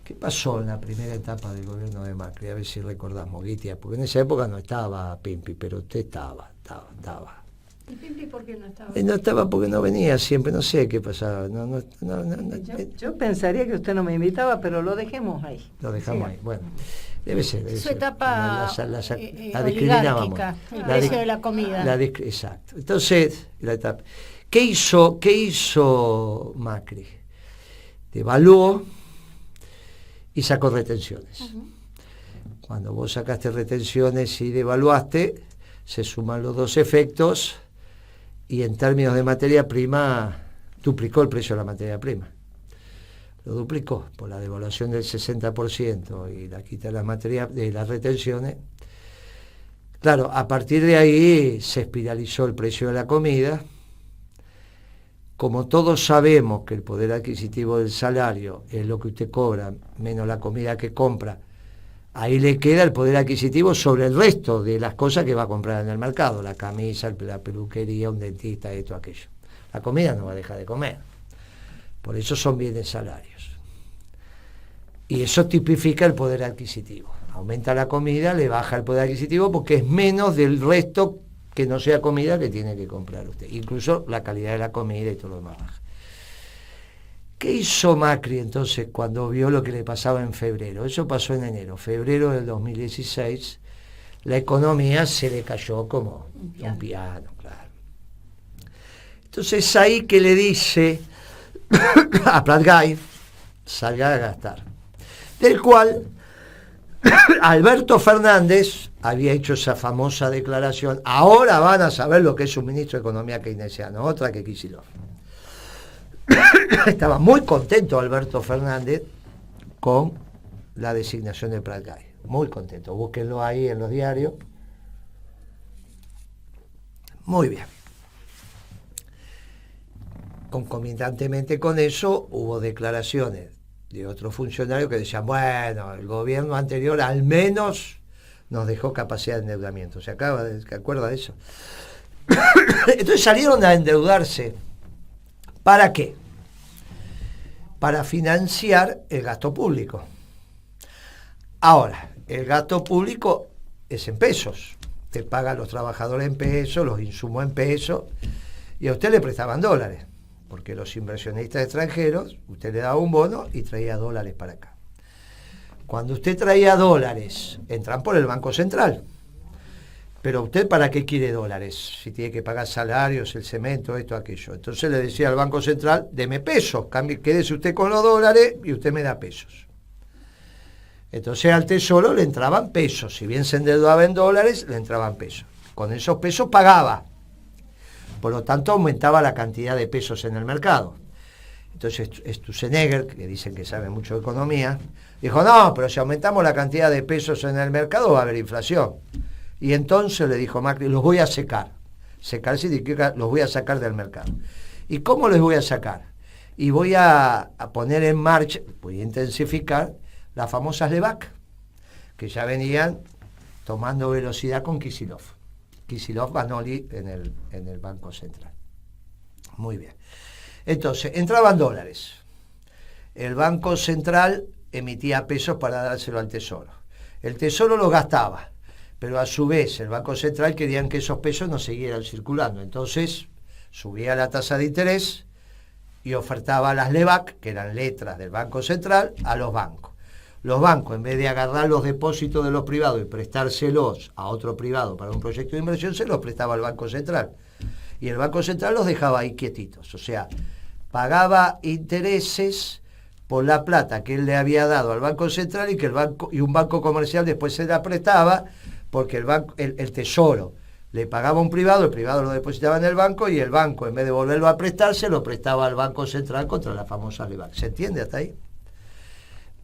Speaker 4: ¿Qué pasó en la primera etapa del gobierno de Macri? A ver si recordamos, Guitia, porque en esa época no estaba Pimpi, pero usted estaba.
Speaker 1: ¿Y Pimpi por qué no estaba?
Speaker 4: No estaba porque no venía siempre, no sé qué pasaba.
Speaker 2: Yo pensaría que usted no me invitaba, pero lo dejemos ahí.
Speaker 4: Lo dejamos ahí, bueno. Debe ser.
Speaker 1: Su etapa
Speaker 4: la discriminábamos.
Speaker 1: El precio de la comida.
Speaker 4: Exacto. Entonces, la etapa. ¿Qué hizo Macri? Devaluó y sacó retenciones. Uh-huh. Cuando vos sacaste retenciones y devaluaste, se suman los dos efectos y en términos de materia prima duplicó el precio de la materia prima. Lo duplicó por la devaluación del 60% y la quita de las retenciones. Claro, a partir de ahí se espiralizó el precio de la comida. Como todos sabemos que el poder adquisitivo del salario es lo que usted cobra menos la comida que compra, ahí le queda el poder adquisitivo sobre el resto de las cosas que va a comprar en el mercado, la camisa, la peluquería, un dentista, esto, aquello. La comida no va a dejar de comer. Por eso son bienes salarios. Y eso tipifica el poder adquisitivo. aumenta la comida, le baja el poder adquisitivo porque es menos del resto que no sea comida que tiene que comprar usted. Incluso la calidad de la comida y todo lo demás baja. ¿Qué hizo Macri entonces cuando vio lo que le pasaba en febrero? Eso pasó en enero. Febrero del 2016, la economía se le cayó como un piano, claro. Entonces ahí que le dice a Prat-Gay, salga a gastar. Del cual Alberto Fernández había hecho esa famosa declaración: ahora van a saber lo que es un ministro de Economía keynesiano, otra que Kicillof. Estaba muy contento Alberto Fernández con la designación de Prat-Gay, muy contento, búsquenlo ahí en los diarios. Muy bien. Concomitantemente con eso hubo declaraciones de otros funcionarios que decían, bueno, el gobierno anterior al menos nos dejó capacidad de endeudamiento. ¿Se acuerda de eso? Entonces salieron a endeudarse. ¿Para qué? Para financiar el gasto público. Ahora, el gasto público es en pesos. Usted paga a los trabajadores en pesos, los insumos en pesos, y a usted le prestaban dólares. Porque los inversionistas extranjeros, usted le daba un bono y traía dólares para acá. Cuando usted traía dólares, entran por el Banco Central. Pero usted, ¿para qué quiere dólares? Si tiene que pagar salarios, el cemento, esto, aquello. Entonces le decía al Banco Central, deme pesos, quédese usted con los dólares y usted me da pesos. Entonces al Tesoro le entraban pesos. Si bien se endeudaba en dólares, le entraban pesos. Con esos pesos pagaba. Por lo tanto, aumentaba la cantidad de pesos en el mercado. Entonces Sturzenegger, que dicen que sabe mucho de economía, dijo, no, pero si aumentamos la cantidad de pesos en el mercado va a haber inflación. Y entonces le dijo Macri, los voy a secar. Secar significa los voy a sacar del mercado. ¿Y cómo les voy a sacar? Y voy a poner en marcha, voy a intensificar las famosas LEBAC, que ya venían tomando velocidad con Kicillof. Kicillof, Vanoli en el Banco Central. Muy bien. Entonces, entraban dólares. El Banco Central emitía pesos para dárselo al Tesoro. El Tesoro los gastaba, pero a su vez el Banco Central querían que esos pesos no siguieran circulando. Entonces, subía la tasa de interés y ofertaba las LEBAC, que eran letras del Banco Central, a los bancos. Los bancos, en vez de agarrar los depósitos de los privados y prestárselos a otro privado para un proyecto de inversión, se los prestaba al Banco Central. Y el Banco Central los dejaba ahí quietitos. O sea, pagaba intereses por la plata que él le había dado al Banco Central y que un banco comercial después se la prestaba, porque el Tesoro le pagaba a un privado, el privado lo depositaba en el banco y el banco, en vez de volverlo a prestar, se lo prestaba al Banco Central contra la famosa LEBAC. ¿Se entiende hasta ahí?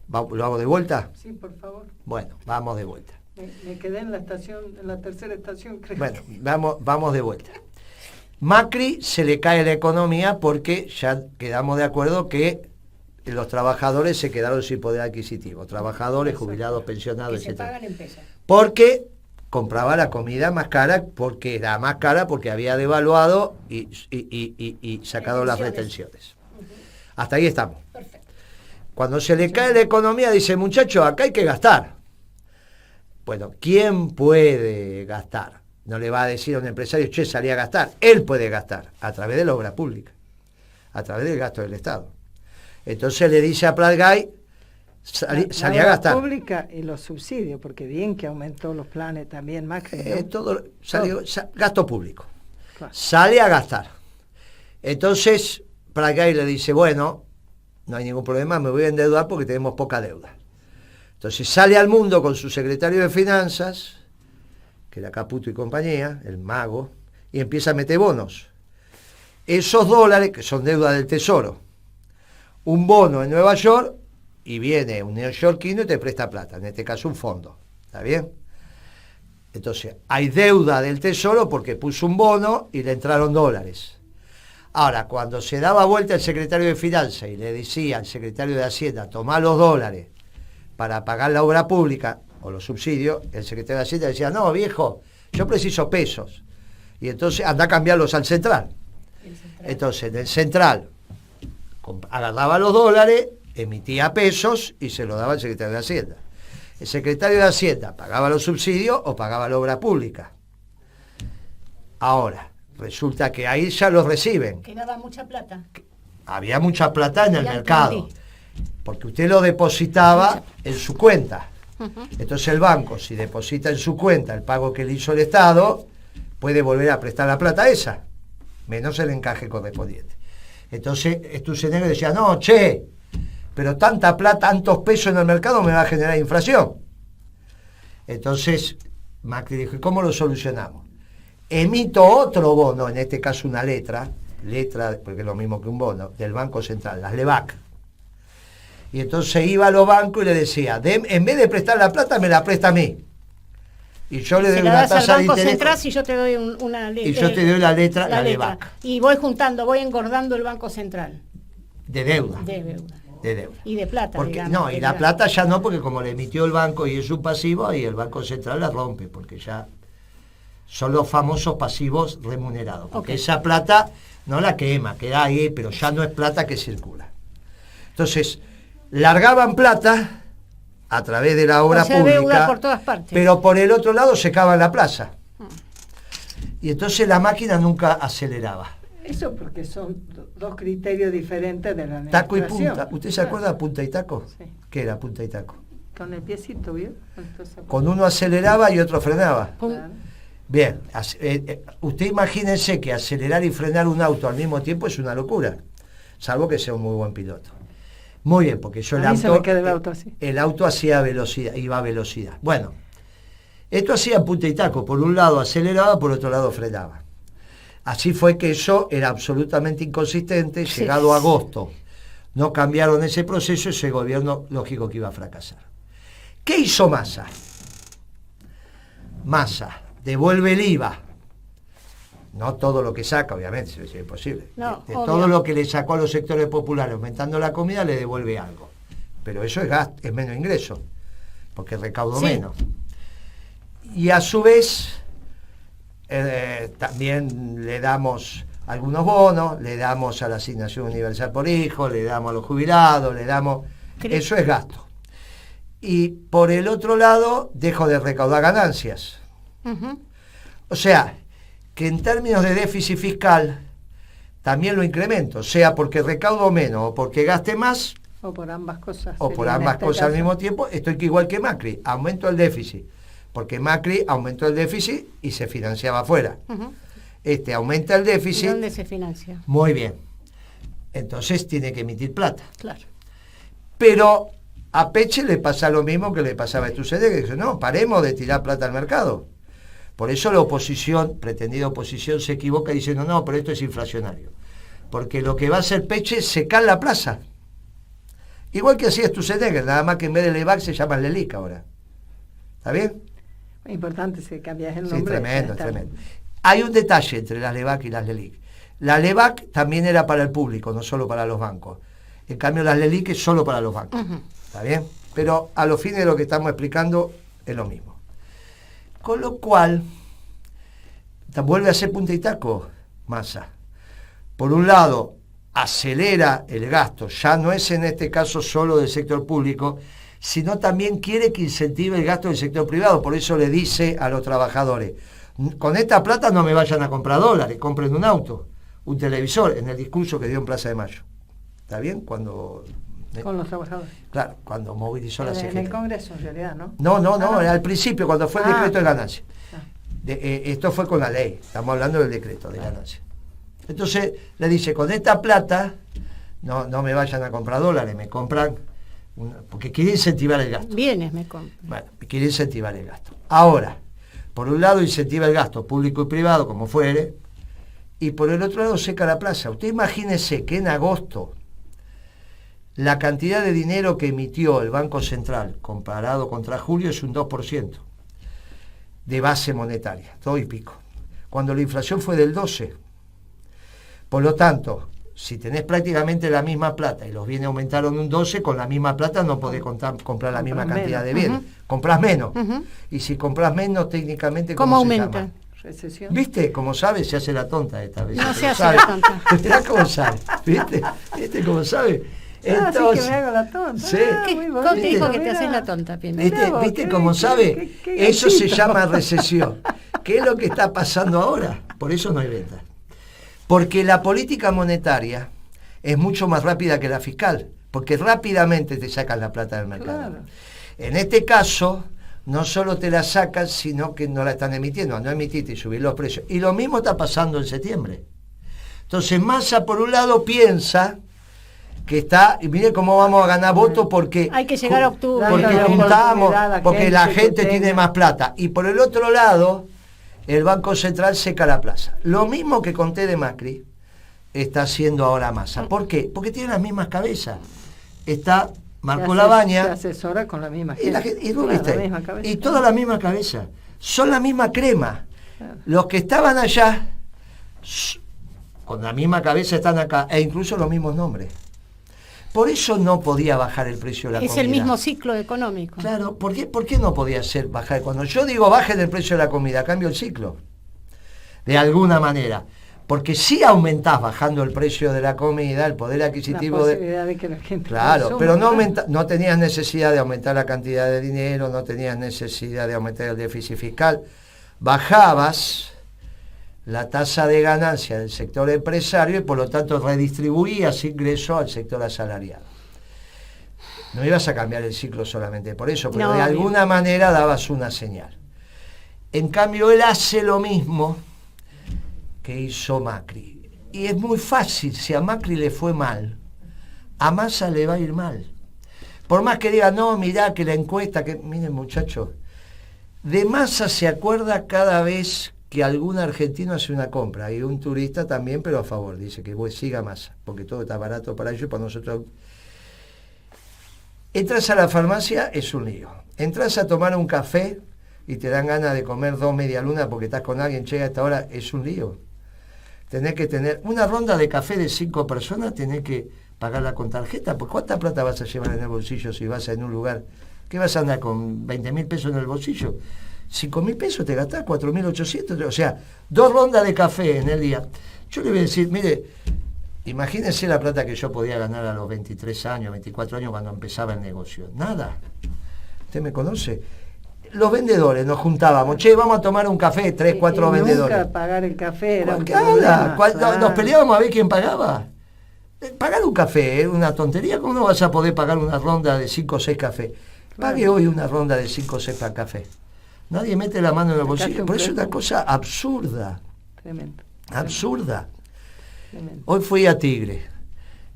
Speaker 4: ¿Lo hago de vuelta?
Speaker 2: Sí, por favor.
Speaker 4: Bueno, vamos de vuelta.
Speaker 2: Me quedé en la tercera estación, creo.
Speaker 4: Bueno, vamos de vuelta. Macri se le cae la economía porque ya quedamos de acuerdo que los trabajadores se quedaron sin poder adquisitivo. Trabajadores, jubilados, pensionados,
Speaker 1: que
Speaker 4: etc.
Speaker 1: se pagan en pesos.
Speaker 4: Porque compraba la comida más cara, porque era más cara, porque había devaluado y sacado las retenciones. Hasta ahí estamos.
Speaker 1: Perfecto.
Speaker 4: Cuando se le cae la economía, dice, muchacho, acá hay que gastar. Bueno, ¿quién puede gastar? No le va a decir a un empresario, che, salí a gastar. Él puede gastar a través de la obra pública, a través del gasto del Estado. Entonces le dice a Prat-Gay, salí a gastar.
Speaker 2: La obra pública y los subsidios, porque bien que aumentó los planes también, Macri, ¿no?
Speaker 4: Gasto público.
Speaker 2: Claro.
Speaker 4: Sale a gastar. Entonces Prat-Gay le dice, bueno, no hay ningún problema, me voy a endeudar porque tenemos poca deuda. Entonces sale al mundo con su secretario de Finanzas, que era Caputo y compañía, el mago, y empieza a meter bonos. Esos dólares, que son deuda del Tesoro, un bono en Nueva York, y viene un neoyorquino y te presta plata, en este caso un fondo. ¿Está bien? Entonces, hay deuda del Tesoro porque puso un bono y le entraron dólares. Ahora, cuando se daba vuelta el secretario de Finanzas y le decía al secretario de Hacienda, tomá los dólares para pagar la obra pública o los subsidios, el secretario de Hacienda decía, no, viejo, yo preciso pesos. Y entonces anda a cambiarlos al central. Entonces, del central agarraba los dólares, emitía pesos y se los daba al secretario de Hacienda. El secretario de Hacienda pagaba los subsidios o pagaba la obra pública. Ahora, resulta que ahí ya los reciben.
Speaker 1: Quedaba mucha plata.
Speaker 4: Había mucha plata en el
Speaker 1: Ya
Speaker 4: mercado,
Speaker 1: entendí.
Speaker 4: porque usted lo depositaba en su cuenta. Entonces el banco, si deposita en su cuenta el pago que le hizo el Estado, puede volver a prestar la plata esa, menos el encaje correspondiente. Entonces Sturzenegger decía, no, che, pero tanta plata, tantos pesos en el mercado me va a generar inflación. Entonces Macri dijo, ¿y cómo lo solucionamos? Emito otro bono, en este caso una letra, porque es lo mismo que un bono, del Banco Central, las LEBAC. Y entonces iba a los bancos y le decía, en vez de prestar la plata, me la presta a mí. Y yo le doy una tasa de interés.
Speaker 1: Central si yo te doy una letra.
Speaker 4: Y yo te doy la letra, la LEBAC.
Speaker 1: Y voy juntando, voy engordando el Banco Central.
Speaker 4: De deuda.
Speaker 1: De deuda.
Speaker 4: De deuda.
Speaker 1: Y de plata.
Speaker 4: Porque,
Speaker 1: digamos,
Speaker 4: no, y la plata ya no, porque como le emitió el banco y es un pasivo, ahí el Banco Central la rompe, porque ya son los famosos pasivos remunerados. Porque esa plata no la quema, queda ahí, pero ya no es plata que circula. Entonces, largaban plata a través de la obra pública,
Speaker 1: deuda por todas partes.
Speaker 4: pero por el otro lado secaban la plaza. Y entonces la máquina nunca aceleraba.
Speaker 2: Eso porque son dos criterios diferentes de la administración.
Speaker 4: Taco y punta. ¿Usted se acuerda de punta y taco?
Speaker 2: Sí.
Speaker 4: ¿Qué era punta y taco?
Speaker 2: Con el piecito, ¿vio?
Speaker 4: Con uno aceleraba y otro frenaba.
Speaker 2: Claro.
Speaker 4: Bien, usted imagínense que acelerar y frenar un auto al mismo tiempo es una locura, salvo que sea un muy buen piloto. Muy bien, porque yo
Speaker 2: A mí se me queda el auto así.
Speaker 4: El auto hacía velocidad, iba a velocidad. Bueno, esto hacía punta y taco, por un lado aceleraba, por otro lado frenaba. Así fue que eso era absolutamente inconsistente.
Speaker 1: Sí.
Speaker 4: Llegado agosto, no cambiaron ese proceso, ese gobierno lógico que iba a fracasar. ¿Qué hizo Massa? Massa devuelve el IVA. No todo lo que saca, obviamente, es imposible.
Speaker 1: No,
Speaker 4: de
Speaker 1: obvio.
Speaker 4: todo lo que le sacó a los sectores populares aumentando la comida, le devuelve algo. Pero eso es gasto, es menos ingreso, porque recaudo
Speaker 1: Sí.
Speaker 4: menos. Y a su vez, también le damos algunos bonos, le damos a la asignación universal por hijo, le damos a los jubilados, le damos... Eso es gasto. Y por el otro lado, dejo de recaudar ganancias.
Speaker 1: Ujú.
Speaker 4: O sea, que en términos de déficit fiscal también lo incremento, sea porque recaudo menos o porque gaste más,
Speaker 2: O por ambas cosas.
Speaker 4: o por
Speaker 2: sería en
Speaker 4: ambas
Speaker 2: este
Speaker 4: cosas al
Speaker 2: caso.
Speaker 4: mismo tiempo, estoy que igual que Macri, aumento el déficit, porque Macri aumentó el déficit y se financiaba afuera.
Speaker 1: Ujú.
Speaker 4: Este aumenta el
Speaker 1: ¿Y
Speaker 4: déficit,
Speaker 1: dónde se financia?
Speaker 4: muy bien. Entonces tiene que emitir plata.
Speaker 1: Claro.
Speaker 4: Pero a Peche le pasa lo mismo que le pasaba a Sturzenegger, que dice, no, paremos de tirar plata al mercado. Por eso la oposición, pretendida oposición, se equivoca diciendo, no, pero esto es inflacionario. Porque lo que va a hacer Peche es secar la plaza. Igual que hacía Sturzenegger, nada más que en vez de LEBAC se llama LELIC ahora. ¿Está bien?
Speaker 2: Es importante si cambias el
Speaker 4: Sí,
Speaker 2: nombre.
Speaker 4: tremendo,
Speaker 2: está-
Speaker 4: tremendo. Hay un detalle entre las LEBAC y las LELIC. La LEBAC también era para el público, no solo para los bancos. En cambio, las LELIC es solo para los bancos.
Speaker 1: Ujú.
Speaker 4: ¿Está bien? Pero a los fines de lo que estamos explicando es lo mismo. Con lo cual, vuelve a ser punta y taco Massa. Por un lado, acelera el gasto, ya no es en este caso solo del sector público, sino también quiere que incentive el gasto del sector privado. Por eso le dice a los trabajadores, con esta plata no me vayan a comprar dólares, compren un auto, un televisor, en el discurso que dio en Plaza de Mayo. ¿Está bien? Cuando...
Speaker 2: Con los trabajadores.
Speaker 4: Claro, cuando movilizó la
Speaker 2: En
Speaker 4: CGT.
Speaker 2: el Congreso, en realidad, ¿no?
Speaker 4: No, era al principio, cuando fue el decreto de ganancia.
Speaker 2: Ah.
Speaker 4: Esto fue con la ley, estamos hablando del decreto de ganancia. Entonces le dice, con esta plata, no me vayan a comprar dólares, me compran, porque quiere incentivar el gasto.
Speaker 1: Bienes me compro.
Speaker 4: Bueno, quiere incentivar el gasto. Ahora, por un lado incentiva el gasto público y privado, como fuere, y por el otro lado seca la plaza. Usted imagínese que en agosto la cantidad de dinero que emitió el Banco Central comparado contra julio es un 2% de base monetaria, 2 y pico, cuando la inflación fue del 12%. Por lo tanto, si tenés prácticamente la misma plata y los bienes aumentaron un 12%, con la misma plata no podés comprar la misma cantidad de bienes. Comprás menos.
Speaker 1: Ujú.
Speaker 4: Y si compras menos, técnicamente,
Speaker 1: ¿Cómo
Speaker 4: se
Speaker 1: aumenta?
Speaker 4: llama?
Speaker 2: Recesión.
Speaker 4: ¿Viste? Como sabe, se hace la tonta esta vez.
Speaker 1: No se hace
Speaker 4: ¿Sabe?
Speaker 1: la tonta.
Speaker 4: Mirá cómo sabe. ¿Viste? ¿Viste cómo sabe?
Speaker 2: Así que me hago la tonta.
Speaker 4: Sí.
Speaker 1: ¿Cómo te dijo que te
Speaker 2: Mirá.
Speaker 1: haces la tonta, Pino?
Speaker 4: ¿Viste cómo sabe? Eso se llama recesión. ¿Qué es lo que está pasando ahora? Por eso no hay ventas. Porque la política monetaria es mucho más rápida que la fiscal, porque rápidamente te sacan la plata del mercado.
Speaker 2: Claro.
Speaker 4: En este caso, no solo te la sacan, sino que no la están emitiendo. No emitiste y subir los precios. Y lo mismo está pasando en septiembre. Entonces Massa, por un lado, piensa que está, y mire cómo vamos a ganar votos porque
Speaker 1: Hay que llegar a octubre.
Speaker 4: porque
Speaker 2: Dándole
Speaker 4: juntamos,
Speaker 2: oportunidad a la
Speaker 4: porque la
Speaker 2: gente
Speaker 4: gente
Speaker 2: que
Speaker 4: tiene
Speaker 2: tenga.
Speaker 4: más plata. Y por el otro lado, el Banco Central seca la plaza. Lo mismo que conté de Macri, está haciendo ahora Massa. ¿Por qué? Porque tiene las mismas cabezas. Está Marco Labaña.
Speaker 2: Se asesora con la misma
Speaker 4: Y, la
Speaker 2: gente.
Speaker 4: gente- y vos
Speaker 2: Claro,
Speaker 4: viste,
Speaker 2: la misma cabeza.
Speaker 4: y toda la misma cabeza. Son la misma crema.
Speaker 2: Claro.
Speaker 4: Los que estaban allá, con la misma cabeza están acá, e incluso los mismos nombres. Por eso no podía bajar el precio de la
Speaker 1: Es
Speaker 4: comida.
Speaker 1: el mismo ciclo económico.
Speaker 4: Claro, ¿por qué no podía ser bajar? Cuando yo digo bajen el precio de la comida, cambio el ciclo. De alguna manera. Porque si aumentás bajando el precio de la comida, el poder
Speaker 2: La
Speaker 4: adquisitivo de...
Speaker 2: posibilidad de que la gente
Speaker 4: Claro,
Speaker 2: consuma,
Speaker 4: pero
Speaker 2: claro.
Speaker 4: no tenías necesidad de aumentar la cantidad de dinero, no tenías necesidad de aumentar el déficit fiscal. Bajabas la tasa de ganancia del sector empresario y por lo tanto redistribuías ingresos al sector asalariado. No ibas a cambiar el ciclo solamente por eso, pero
Speaker 1: No,
Speaker 4: de alguna manera dabas una señal. En cambio, él hace lo mismo que hizo Macri. Y es muy fácil, si a Macri le fue mal, a Massa le va a ir mal. Por más que diga, no, mirá que la encuesta, que miren muchachos, de Massa se acuerda cada vez que algún argentino hace una compra, y un turista también, pero a favor, dice que siga Massa, porque todo está barato para ellos y para nosotros. Entras a la farmacia, es un lío. Entras a tomar un café y te dan ganas de comer 2 medialunas porque estás con alguien, llega a esta hora, es un lío. Tenés que tener una ronda de café de 5 personas, tenés que pagarla con tarjeta, pues ¿cuánta plata vas a llevar en el bolsillo si vas en un lugar? ¿Qué vas a andar con 20.000 pesos en el bolsillo? 5.000 pesos te gastás, 4.800, o sea, 2 rondas de café en el día. Yo le voy a decir, mire, imagínense la plata que yo podía ganar a los 23 años, 24 años cuando empezaba el negocio. Nada. ¿Usted me conoce? Los vendedores nos juntábamos, che, vamos a tomar un café, 3, 4
Speaker 2: Y
Speaker 4: vendedores.
Speaker 2: Nunca pagar el café era un
Speaker 4: ¿Qué habla?
Speaker 2: problema, claro.
Speaker 4: Nos peleábamos a ver quién pagaba. Pagar un café es una tontería. ¿Cómo no vas a poder pagar una ronda de 5 o 6 cafés? Pague hoy una ronda de 5 o 6 para café. Nadie mete la mano en el bolsillo. Por eso es una cosa absurda.
Speaker 2: Tremendo.
Speaker 4: Absurda.
Speaker 2: Tremendo.
Speaker 4: Hoy fui a Tigre.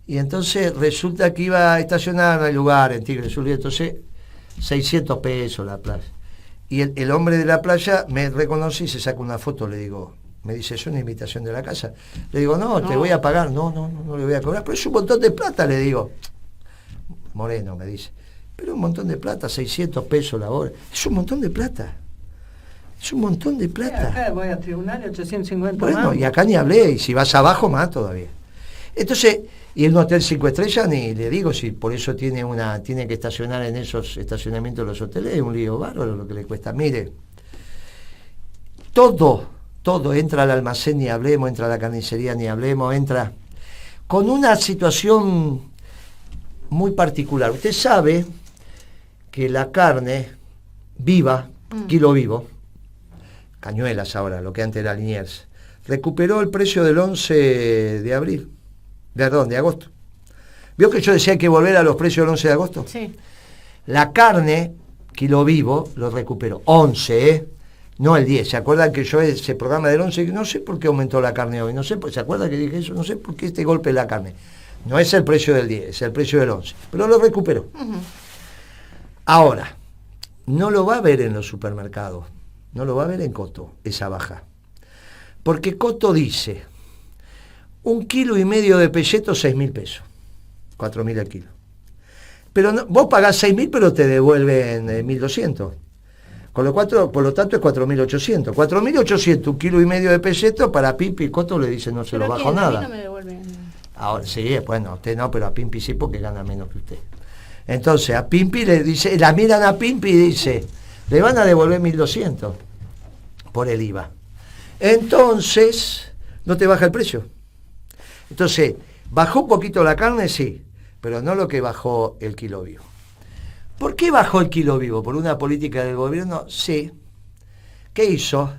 Speaker 4: Y entonces resulta que iba a estacionar en el lugar en Tigre Sur. Entonces, 600 pesos la playa. Y el hombre de la playa me reconoce y se saca una foto. Le digo, me dice, ¿es una invitación de la casa? Le digo, no, te voy a pagar. No le voy a cobrar. Pero es un montón de plata, le digo. Moreno, me dice. Pero un montón de plata, 600 pesos la hora. Es un montón de plata. Es un montón de plata.
Speaker 2: Acá voy a tribunal 850
Speaker 4: Bueno,
Speaker 2: más.
Speaker 4: y acá ni hablé, y si vas abajo más todavía. Entonces, y en un hotel 5 estrellas, ni le digo si por eso tiene que estacionar en esos estacionamientos de los hoteles, es un lío bárbaro lo que le cuesta. Mire, todo entra al almacén, ni hablemos, entra a la carnicería, ni hablemos, entra con una situación muy particular. Usted sabe que la carne viva, kilo vivo, Cañuelas ahora, lo que antes era Liniers, recuperó el precio del 11 de abril, perdón, de agosto. ¿Vio que yo decía que hay que volver a los precios del 11 de agosto?
Speaker 1: Sí.
Speaker 4: La carne, kilo vivo, lo recuperó. 11, no el 10. ¿Se acuerdan que yo ese programa del 11, no sé por qué aumentó la carne hoy? No sé, ¿se acuerdan que dije eso? No sé por qué este golpe de la carne. No es el precio del 10, es el precio del 11. Pero lo recuperó. Ahora, no lo va a ver en los supermercados. No lo va a ver en Coto, esa baja. Porque Coto dice, 1,5 kilos de pelleto, 6.000 pesos. 4.000 el kilo. Pero no, vos pagás 6.000, pero te devuelven 1.200. Con lo cual, por lo tanto, es 4.800. 4.800, 1,5 kilos de pelleto, para Pimpi y Coto le dicen no se lo bajo nada.
Speaker 1: A mí no me devuelven.
Speaker 4: Ahora sí, bueno, a usted no, pero a Pimpi sí porque gana menos que usted. Entonces, a Pimpi le dice, la miran a Pimpi y dice, le van a devolver 1.200 por el IVA. Entonces, no te baja el precio. Entonces, ¿bajó un poquito la carne? Sí. pero no lo que bajó el kilo vivo. ¿Por qué bajó el kilo vivo? ¿Por una política del gobierno? Sí. ¿Qué hizo?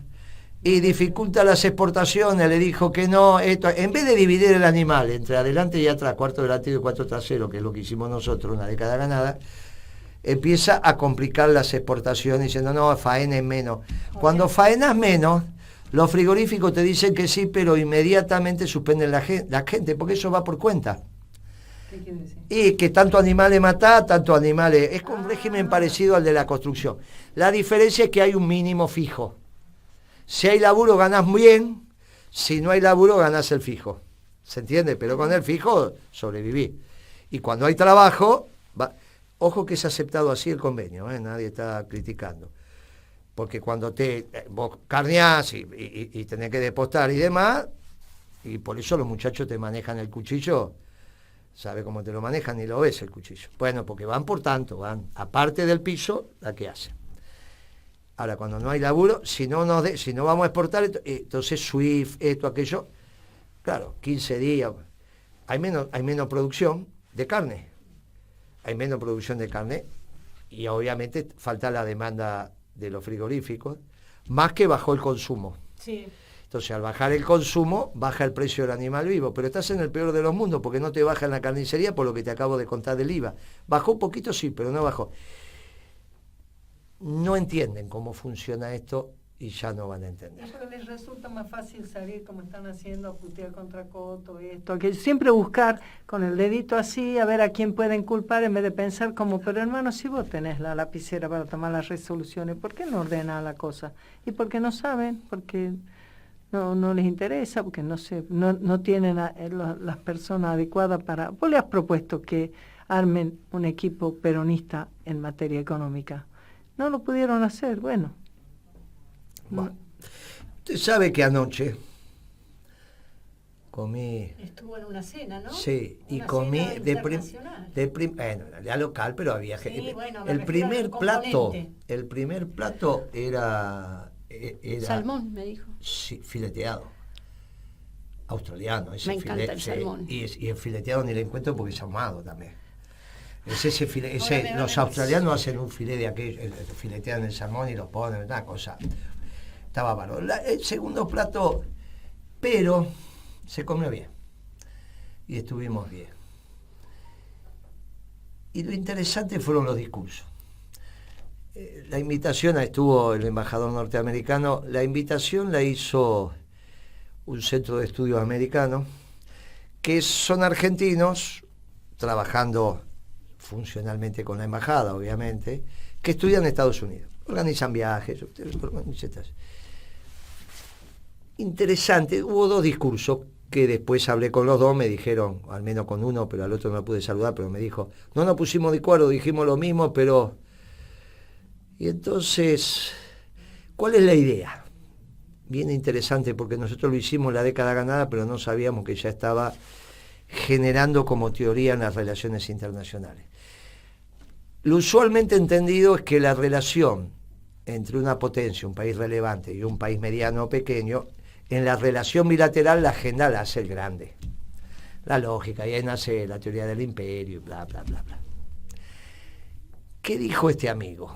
Speaker 4: Y dificulta las exportaciones, le dijo que no, esto, en vez de dividir el animal entre adelante y atrás, cuarto delantero y cuarto trasero, que es lo que hicimos nosotros, una década ganada, empieza a complicar las exportaciones diciendo, no, faenes menos. Cuando faenas menos, los frigoríficos te dicen que sí, pero inmediatamente suspenden la gente, porque eso va por cuenta.
Speaker 2: ¿Qué quiere decir?
Speaker 4: Y que tanto animales matá, tanto animales... Es un régimen parecido al de la construcción. La diferencia es que hay un mínimo fijo. Si hay laburo ganás bien, si no hay laburo ganás el fijo. ¿Se entiende? Pero con el fijo sobreviví. Y cuando hay trabajo, ojo que es aceptado así el convenio, nadie está criticando. Porque cuando vos carneás y tenés que depostar y demás, y por eso los muchachos te manejan el cuchillo, sabe cómo te lo manejan y lo ves el cuchillo. Bueno, porque van por tanto, van aparte del piso, la que hacen. Ahora, cuando no hay laburo, si no vamos a exportar, entonces SWIFT, esto, aquello, claro, 15 días, hay menos producción de carne. Hay menos producción de carne y obviamente falta la demanda de los frigoríficos, más que bajó el consumo.
Speaker 1: Sí.
Speaker 4: Entonces, al bajar el consumo, baja el precio del animal vivo, pero estás en el peor de los mundos porque no te baja en la carnicería por lo que te acabo de contar del IVA. Bajó un poquito, sí, pero no bajó. No entienden cómo funciona esto y ya no van a entender.
Speaker 2: Pero les resulta más fácil salir como están haciendo, a putear contra Coto, esto, que siempre buscar con el dedito así, a ver a quién pueden culpar, en vez de pensar como, pero hermano, si vos tenés la lapicera para tomar las resoluciones, ¿por qué no ordenan la cosa? Y porque no saben, porque no les interesa, porque no tienen las personas adecuadas para... Vos le has propuesto que armen un equipo peronista en materia económica. No lo pudieron hacer, bueno.
Speaker 4: Usted sabe que anoche comí...
Speaker 1: Estuvo en una cena, ¿no?
Speaker 4: Sí, y
Speaker 1: una
Speaker 4: comí
Speaker 1: internacional.
Speaker 4: bueno, ya local, pero había gente.
Speaker 1: Sí, bueno,
Speaker 4: el primer plato era
Speaker 1: salmón, me dijo.
Speaker 4: Sí, fileteado. Australiano, ese
Speaker 1: me encanta el salmón.
Speaker 4: Y el fileteado ni le encuentro porque es ahumado también. Los
Speaker 1: Ahora
Speaker 4: australianos hacen un filete de aquello, filetean el salmón y lo ponen, una cosa. Estaba bárbaro. El segundo plato, pero se comió bien. Y estuvimos bien. Y lo interesante fueron los discursos. La invitación, estuvo el embajador norteamericano, la invitación la hizo un centro de estudios americano, que son argentinos, trabajando funcionalmente con la embajada, obviamente, que estudian en Estados Unidos. Organizan viajes, etc. Interesante, hubo dos discursos que después hablé con los dos, me dijeron, al menos con uno, pero al otro no pude saludar, pero me dijo, no nos pusimos de acuerdo, dijimos lo mismo, pero... Y entonces, ¿cuál es la idea? Bien interesante, porque nosotros lo hicimos la década ganada, pero no sabíamos que ya estaba generando como teoría en las relaciones internacionales. Lo usualmente entendido es que la relación entre una potencia, un país relevante, y un país mediano o pequeño, en la relación bilateral la agenda la hace el grande. La lógica, y ahí nace la teoría del imperio, y bla, bla, bla, bla. ¿Qué dijo este amigo?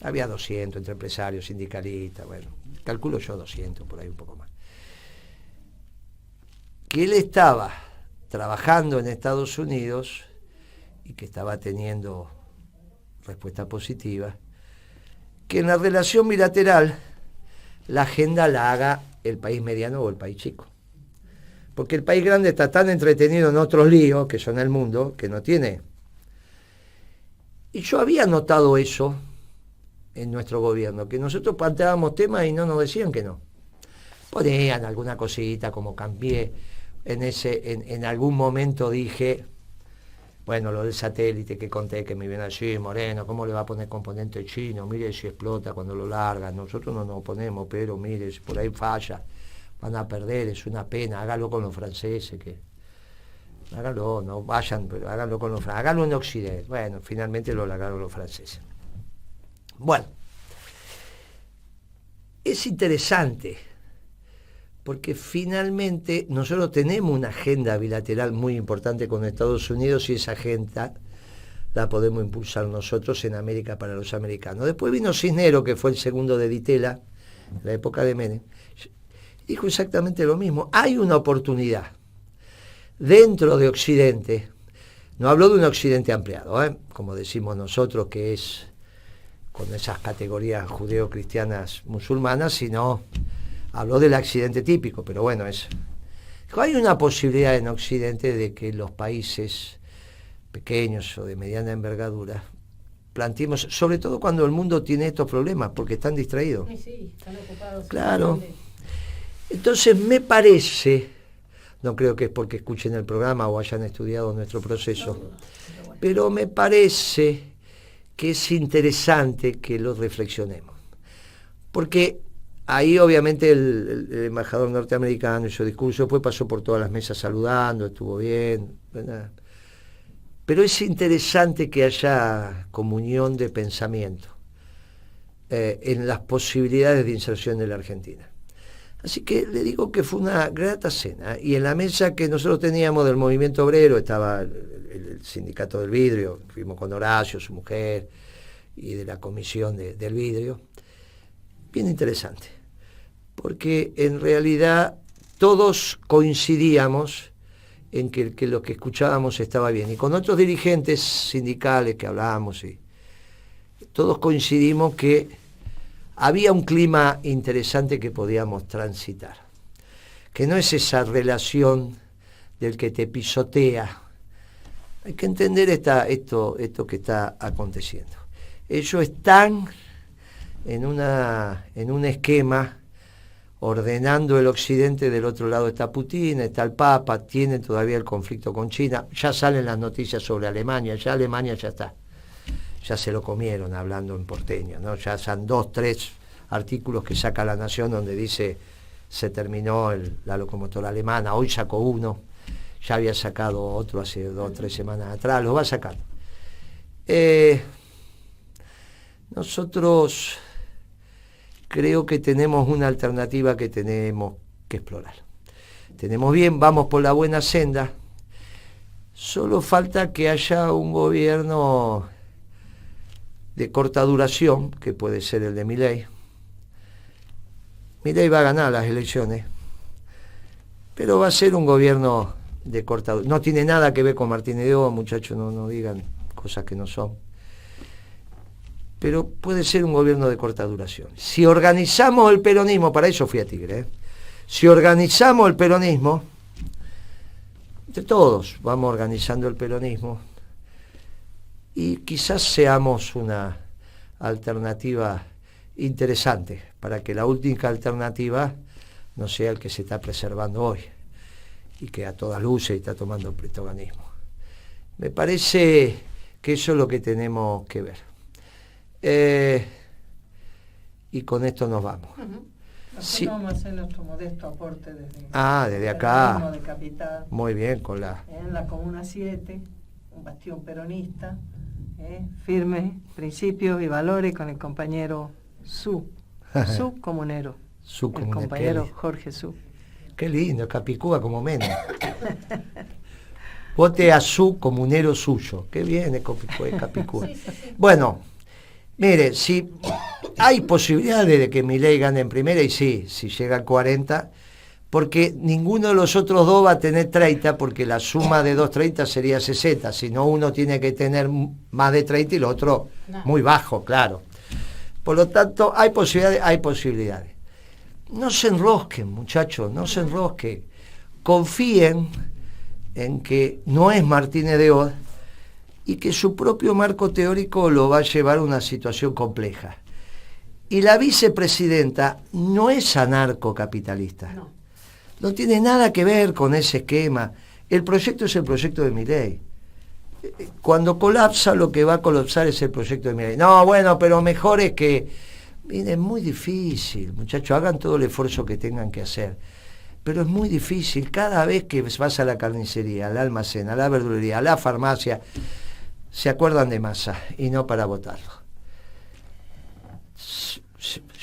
Speaker 4: Había 200 entre empresarios, sindicalistas, bueno, calculo yo 200, por ahí un poco más. Que él estaba trabajando en Estados Unidos y que estaba teniendo respuesta positiva, que en la relación bilateral la agenda la haga el país mediano o el país chico. Porque el país grande está tan entretenido en otros líos, que son el mundo, que no tiene. Y yo había notado eso en nuestro gobierno, que nosotros planteábamos temas y no nos decían que no. Ponían alguna cosita, como cambié en algún momento dije, bueno, lo del satélite que conté, que me viene allí, Moreno, ¿cómo le va a poner componente chino? Mire si explota cuando lo largan, nosotros no nos ponemos, pero mire, si por ahí falla, van a perder, es una pena, hágalo con los franceses, hágalo, no vayan, pero háganlo con los franceses, hágalo en Occidente. Bueno, finalmente lo largaron los franceses. Bueno, es interesante, porque finalmente nosotros tenemos una agenda bilateral muy importante con Estados Unidos y esa agenda la podemos impulsar nosotros en América para los americanos. Después vino Cisneros, que fue el segundo de Ditela, en la época de Menem, dijo exactamente lo mismo. Hay una oportunidad dentro de Occidente, no hablo de un Occidente ampliado, como decimos nosotros, que es con esas categorías judeo-cristianas musulmanas, sino habló del accidente típico, pero bueno, hay una posibilidad en Occidente de que los países pequeños o de mediana envergadura planteemos, sobre todo cuando el mundo tiene estos problemas, porque están distraídos.
Speaker 1: Sí, están ocupados.
Speaker 4: Claro. Entonces me parece, no creo que es porque escuchen el programa o hayan estudiado nuestro proceso, pero me parece que es interesante que lo reflexionemos. Porque ahí obviamente el embajador norteamericano en su discurso después pasó por todas las mesas saludando, estuvo bien, ¿verdad? Pero es interesante que haya comunión de pensamiento en las posibilidades de inserción de la Argentina. Así que le digo que fue una grata cena, y en la mesa que nosotros teníamos del movimiento obrero estaba el sindicato del vidrio, fuimos con Horacio, su mujer, y de la comisión del vidrio. Bien interesante, porque en realidad todos coincidíamos en que lo que escuchábamos estaba bien, y con otros dirigentes sindicales que hablábamos, y todos coincidimos que había un clima interesante que podíamos transitar, que no es esa relación del que te pisotea. Hay que entender esto que está aconteciendo. Ellos están en un esquema ordenando el occidente. Del otro lado está Putin, está el Papa, tienen todavía el conflicto con China, ya salen las noticias sobre Alemania, ya Alemania ya está, ya se lo comieron, hablando en porteño, ¿no? Ya son 2, 3 artículos que saca La Nación donde dice se terminó la locomotora alemana, hoy sacó uno, ya había sacado otro hace 2 o 3 semanas atrás, lo va a sacar. Nosotros creo que tenemos una alternativa que tenemos que explorar. Tenemos bien, vamos por la buena senda, solo falta que haya un gobierno de corta duración, que puede ser el de Milei. Milei va a ganar las elecciones, pero va a ser un gobierno de corta duración. No tiene nada que ver con Martínez de Oz, muchachos, no digan cosas que no son. Pero puede ser un gobierno de corta duración. Si organizamos el peronismo, para eso fui a Tigre, si organizamos el peronismo, entre todos vamos organizando el peronismo, y quizás seamos una alternativa interesante, para que la última alternativa no sea el que se está preservando hoy, y que a todas luces está tomando protagonismo. Me parece que eso es lo que tenemos que ver. Y con esto nos vamos.
Speaker 2: Nosotros
Speaker 4: Sí.
Speaker 2: vamos a hacer nuestro modesto aporte desde
Speaker 4: acá.
Speaker 2: de Capital,
Speaker 4: Muy bien,
Speaker 2: en la Comuna 7, un bastión peronista, firme, principios y valores, con el compañero Su comunero, el compañero Jorge Su.
Speaker 4: Qué lindo, Capicúa como menos. Vote a su comunero suyo. Qué bien es Capicúa.
Speaker 1: Sí.
Speaker 4: Bueno, mire, si hay posibilidades de que Milei gane en primera, y sí, si llega al 40, porque ninguno de los otros dos va a tener 30, porque la suma de 2,30 sería 60, si no uno tiene que tener más de 30 y el otro muy bajo, claro. Por lo tanto, hay posibilidades. No se enrosquen, muchachos, no se enrosquen. Confíen en que no es Martínez de Oz, y que su propio marco teórico lo va a llevar a una situación compleja. Y la vicepresidenta no es anarcocapitalista. No tiene nada que ver con ese esquema. El proyecto es el proyecto de Milei. Cuando colapsa, lo que va a colapsar es el proyecto de Milei. No, bueno, pero mejor es que... Miren, es muy difícil, muchachos, hagan todo el esfuerzo que tengan que hacer. Pero es muy difícil. Cada vez que vas a la carnicería, al almacén, a la verdulería, a la farmacia, se acuerdan de Massa, y no para votarlo.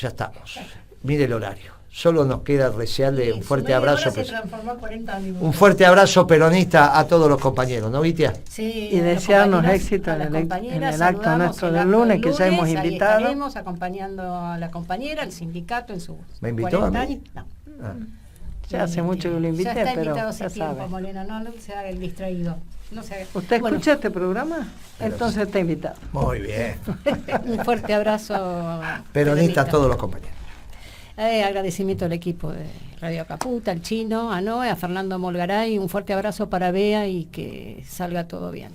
Speaker 4: Ya estamos. Mire el horario. Solo nos queda desearle un fuerte abrazo.
Speaker 1: Se transformó en 40 años.
Speaker 4: Un fuerte abrazo peronista a todos los compañeros, ¿no, Vitia?
Speaker 1: Sí,
Speaker 2: y desearnos éxito en el acto nuestro del lunes, que ya hemos invitado.
Speaker 1: Estaremos acompañando a la compañera, al sindicato en su
Speaker 4: ¿Me invitó
Speaker 1: 40
Speaker 4: a mí?
Speaker 1: años. No.
Speaker 4: Ah.
Speaker 2: Ya hace mucho que lo invité,
Speaker 1: ya está
Speaker 2: pero
Speaker 1: invitado
Speaker 2: ya
Speaker 1: hace tiempo,
Speaker 2: sabe.
Speaker 1: Molina, no se haga el distraído. No se haga.
Speaker 2: ¿Usted
Speaker 1: Bueno,
Speaker 2: escucha este programa? Entonces está invitado.
Speaker 4: Muy bien.
Speaker 1: un fuerte abrazo.
Speaker 4: Peronista a todos los compañeros.
Speaker 1: Agradecimiento al equipo de Radio Caputa, al Chino, a Noé, a Fernando Molgaray, un fuerte abrazo para Bea y que salga todo bien.